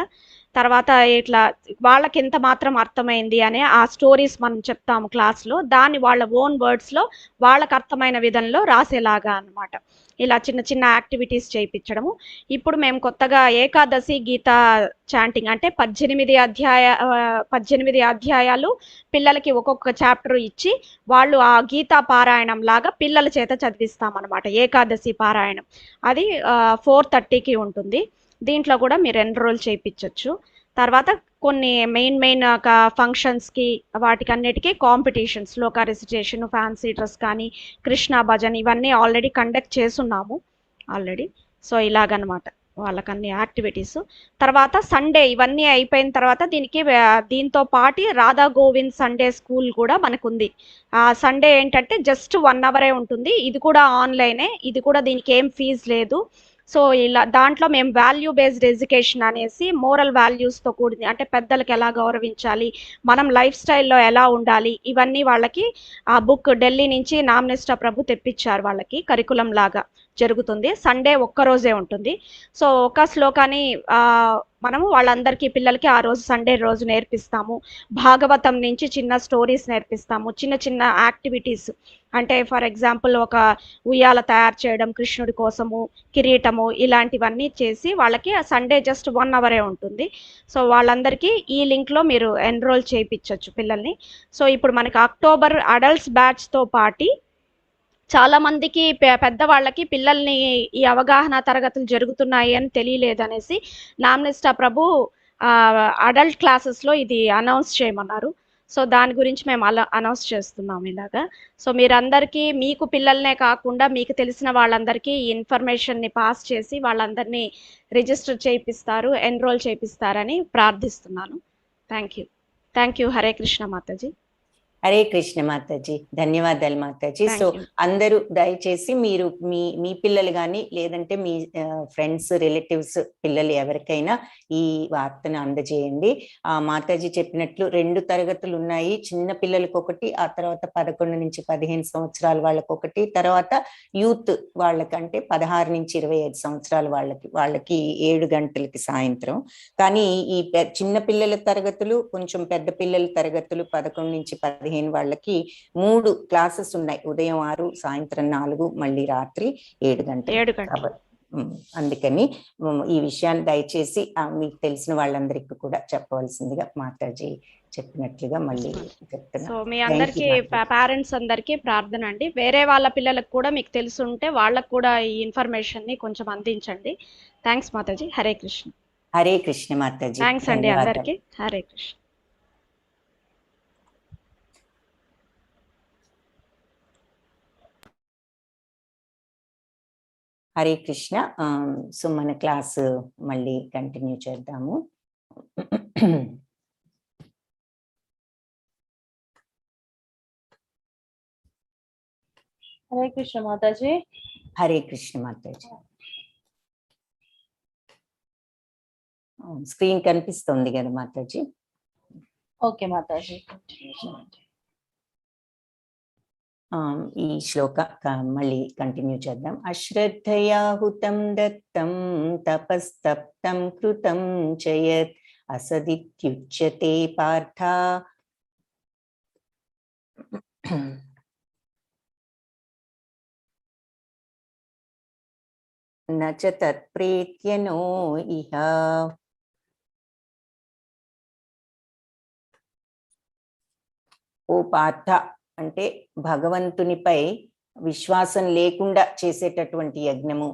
తర్వాత ఇట్లా వాళ్ళకి ఎంత మాత్రం అర్థమైంది అనే ఆ స్టోరీస్ మనం చెప్తాము క్లాస్లో, దాన్ని వాళ్ళ ఓన్ వర్డ్స్లో వాళ్ళకి అర్థమైన విధంలో రాసేలాగా అనమాట. ఇలా చిన్న చిన్న యాక్టివిటీస్ చేయించడము. ఇప్పుడు మేము కొత్తగా ఏకాదశి గీత చాంటింగ్ అంటే 18 అధ్యాయాలు పిల్లలకి ఒక్కొక్క చాప్టర్ ఇచ్చి వాళ్ళు ఆ గీతా పారాయణం లాగా పిల్లల చేత చదివిస్తామన్నమాట. ఏకాదశి పారాయణం అది 4:30కి ఉంటుంది. దీంట్లో కూడా మీరు ఎన్రోల్ చేయించవచ్చు. తర్వాత కొన్ని మెయిన్ ఫంక్షన్స్కి వాటికన్నిటికీ competitions, shloka recitation, fancy dress కానీ, కృష్ణ భజన్ ఇవన్నీ ఆల్రెడీ కండక్ట్ చేసున్నాము ఆల్రెడీ. సో ఇలాగనమాట వాళ్ళకన్ని యాక్టివిటీస్. తర్వాత సండే ఇవన్నీ అయిపోయిన తర్వాత దీంతో పాటు రాధా గోవింద్ సండే స్కూల్ కూడా మనకుంది. ఆ సండే ఏంటంటే జస్ట్ 1 hour ఉంటుంది. ఇది కూడా ఆన్లైనే, ఇది కూడా దీనికి ఏం ఫీజు లేదు. సో ఇలా దాంట్లో మేము వాల్యూ బేస్డ్ ఎడ్యుకేషన్ అనేసి మోరల్ వాల్యూస్తో కూడింది, అంటే పెద్దలకు ఎలా గౌరవించాలి, మనం లైఫ్ స్టైల్లో ఎలా ఉండాలి, ఇవన్నీ వాళ్ళకి ఆ బుక్ ఢిల్లీ నుంచి నామ్నిష్టా ప్రభు తెప్పించారు వాళ్ళకి కరికులం లాగా. జరుగుతుంది. సండే ఒక్కరోజే ఉంటుంది. సో ఒక శ్లోకాన్ని మనము వాళ్ళందరికీ పిల్లలకి ఆ రోజు సండే రోజు నేర్పిస్తాము. భాగవతం నుంచి చిన్న స్టోరీస్ నేర్పిస్తాము. చిన్న చిన్న యాక్టివిటీస్ అంటే ఫర్ ఎగ్జాంపుల్ ఒక ఉయ్యాల తయారు చేయడం కృష్ణుడి కోసము, కిరీటము ఇలాంటివన్నీ చేసి వాళ్ళకి సండే జస్ట్ 1 అవరే ఉంటుంది. సో వాళ్ళందరికీ ఈ లింక్లో మీరు ఎన్రోల్ చేయించవచ్చు పిల్లల్ని. సో ఇప్పుడు మనకి అక్టోబర్ అడల్ట్స్ బ్యాచ్తో పాటి చాలా మందికి పెద్దవాళ్ళకి పిల్లల్ని ఈ అవగాహన తరగతులు జరుగుతున్నాయి అని తెలియలేదనేసి నామ్నిస్టా ప్రభు అడల్ట్ క్లాసెస్లో ఇది అనౌన్స్ చేయమన్నారు. సో దాని గురించి మేము అలా అనౌన్స్ చేస్తున్నాం ఇలాగా. సో మీరందరికీ మీకు పిల్లలనే కాకుండా మీకు తెలిసిన వాళ్ళందరికీ ఈ ఇన్ఫర్మేషన్ని పాస్ చేసి వాళ్ళందరినీ రిజిస్టర్ చేయిస్తారు, ఎన్రోల్ చేయిస్తారని ప్రార్థిస్తున్నాను. Thank you. హరే కృష్ణ మాతాజీ. హరే కృష్ణ మాతాజీ. ధన్యవాదాలు మాతాజీ. సో అందరూ దయచేసి మీరు మీ పిల్లలు కానీ లేదంటే మీ ఫ్రెండ్స్ రిలేటివ్స్ పిల్లలు ఎవరికైనా ఈ వార్తను అందజేయండి. మాతాజీ చెప్పినట్లు 2 తరగతులు ఉన్నాయి. చిన్న పిల్లలకు ఒకటి, ఆ తర్వాత 11 నుంచి 15 సంవత్సరాల వాళ్ళకి ఒకటి, తర్వాత యూత్ వాళ్ళకంటే 16 నుంచి 25 సంవత్సరాల వాళ్ళకి 7 గంటలకి సాయంత్రం. కానీ ఈ చిన్న పిల్లల తరగతులు, కొంచెం పెద్ద పిల్లల తరగతులు 11 నుంచి 15 వాళ్ళకి 3 క్లాసెస్ ఉన్నాయి. ఉదయం 6, సాయంత్రం 4, మళ్ళీ రాత్రి 7 గంటలు. అందుకని ఈ విషయాన్ని దయచేసి మీకు తెలిసిన వాళ్ళందరికీ కూడా చెప్పవలసిందిగా మాతాజీ చెప్పినట్లుగా మళ్ళీ చెప్తున్నా. సో మీ అందరికి పేరెంట్స్ అందరికీ ప్రార్థన అండి. వేరే వాళ్ళ పిల్లలకు కూడా మీకు తెలుసుంటే వాళ్ళకు కూడా ఈ ఇన్ఫర్మేషన్ ని కొంచెం అందించండి. థ్యాంక్స్ మాతాజీ. హరే కృష్ణ. హరే కృష్ణ మాతాజీ. థ్యాంక్స్ అండి అందరికి. హరే కృష్ణ. హరే కృష్ణ. సో మన క్లాస్ మళ్ళీ కంటిన్యూ చేద్దాము. హరే కృష్ణ మాతాజీ. హరే కృష్ణ మాతాజీ. స్క్రీన్ కనిపిస్తుంది కదా మాతాజీ? ఓకే మాతాజీ. ఈ శ్లోక మళ్ళీ కంటిన్యూ చేద్దాం. అశ్రద్ధయాహుతం దత్తం తపస్తప్తం కృతం చయత్ అసదిత్యుచ్యతే పార్థ నచ తత్ప్రేత్యనో ఇహ. ఓ పార్థ అంటే భగవంతునిపై విశ్వాసం లేకుండా చేసేటటువంటి యజ్ఞము,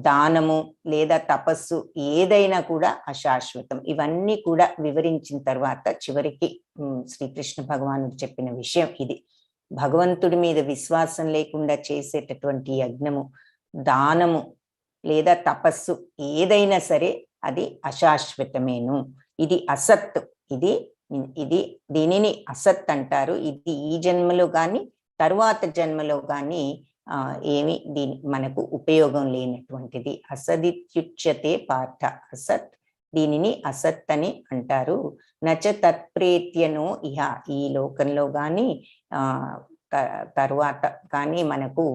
దానము లేదా తపస్సు ఏదైనా కూడా అశాశ్వతం. ఇవన్నీ కూడా వివరించిన తర్వాత చివరికి శ్రీకృష్ణ భగవానుడు చెప్పిన విషయం ఇది. భగవంతుడి మీద విశ్వాసం లేకుండా చేసేటటువంటి యజ్ఞము, దానము లేదా తపస్సు ఏదైనా సరే అది అశాశ్వతమేను. ఇది అసత్. దీనిని అసత్ అంటారు. ఇది ఈ జన్మలో కానీ తరువాత జన్మలో కానీ ఏమి మనకు ఉపయోగం లేనటువంటిది. అసదిత్యుచ్యతే పార్థ. అసత్, దీనిని అసత్ అని అంటారు. నచ తత్ప్రేత్యనో ఇహ, ఈ లోకంలో కానీ తరువాత కానీ మనకు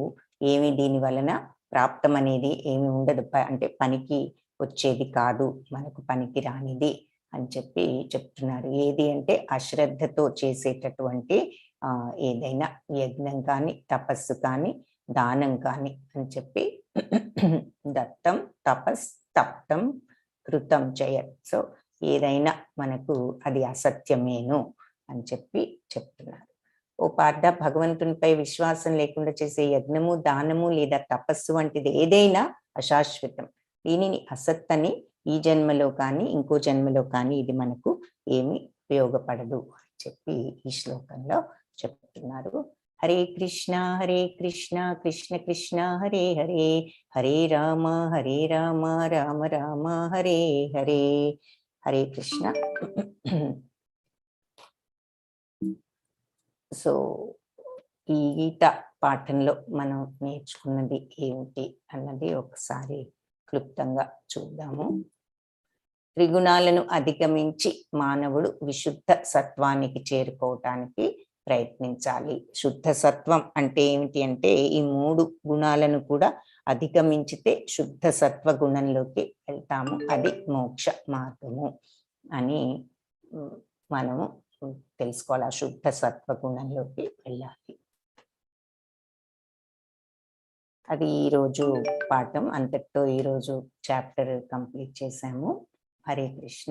ఏమి దీని వలన ప్రాప్తం అనేది ఏమి ఉండదు. అంటే పనికి వచ్చేది కాదు, మనకు పనికి రానిది అని చెప్తున్నారు. ఏది అంటే అశ్రద్ధతో చేసేటటువంటి ఏదైనా యజ్ఞం కానీ తపస్సు కానీ దానం కానీ అని చెప్పి దత్తం తపస్ తప్తం కృతం చేయత్. సో ఏదైనా మనకు అది అసత్యమేను అని చెప్తున్నారు. ఓ పార్థ, భగవంతునిపై విశ్వాసం లేకుండా చేసే యజ్ఞము, దానము లేదా తపస్సు వంటిది ఏదైనా అశాశ్వతం. దీనిని అసత్ అని ఈ జన్మలో కానీ ఇంకో జన్మలో కానీ ఇది మనకు ఏమి ఉపయోగపడదు అని చెప్పి ఈ శ్లోకంలో చెప్తున్నారు. హరే కృష్ణ కృష్ణ కృష్ణ హరే హరే, హరే రామ రామ రామ హరే హరే. హరే కృష్ణ. సో ఈ గీత పాఠంలో మనం నేర్చుకున్నది ఏమిటి అన్నది ఒకసారి క్లుప్తంగా చూద్దాము. త్రిగుణాలను అధిగమించి మానవుడు విశుద్ధ సత్వానికి చేరుకోవటానికి ప్రయత్నించాలి. శుద్ధ సత్వం అంటే ఏమిటి అంటే ఈ 3 గుణాలను కూడా అధిగమించితే శుద్ధ సత్వ గుణంలోకి వెళ్తాము. అది మోక్ష మార్గము అని మనము తెలుసుకోవాలి. ఆ శుద్ధ సత్వ గుణంలోకి వెళ్ళాలి. అది ఈరోజు పాఠం. అంతటితో ఈరోజు చాప్టర్ కంప్లీట్ చేశాము. హరే కృష్ణ.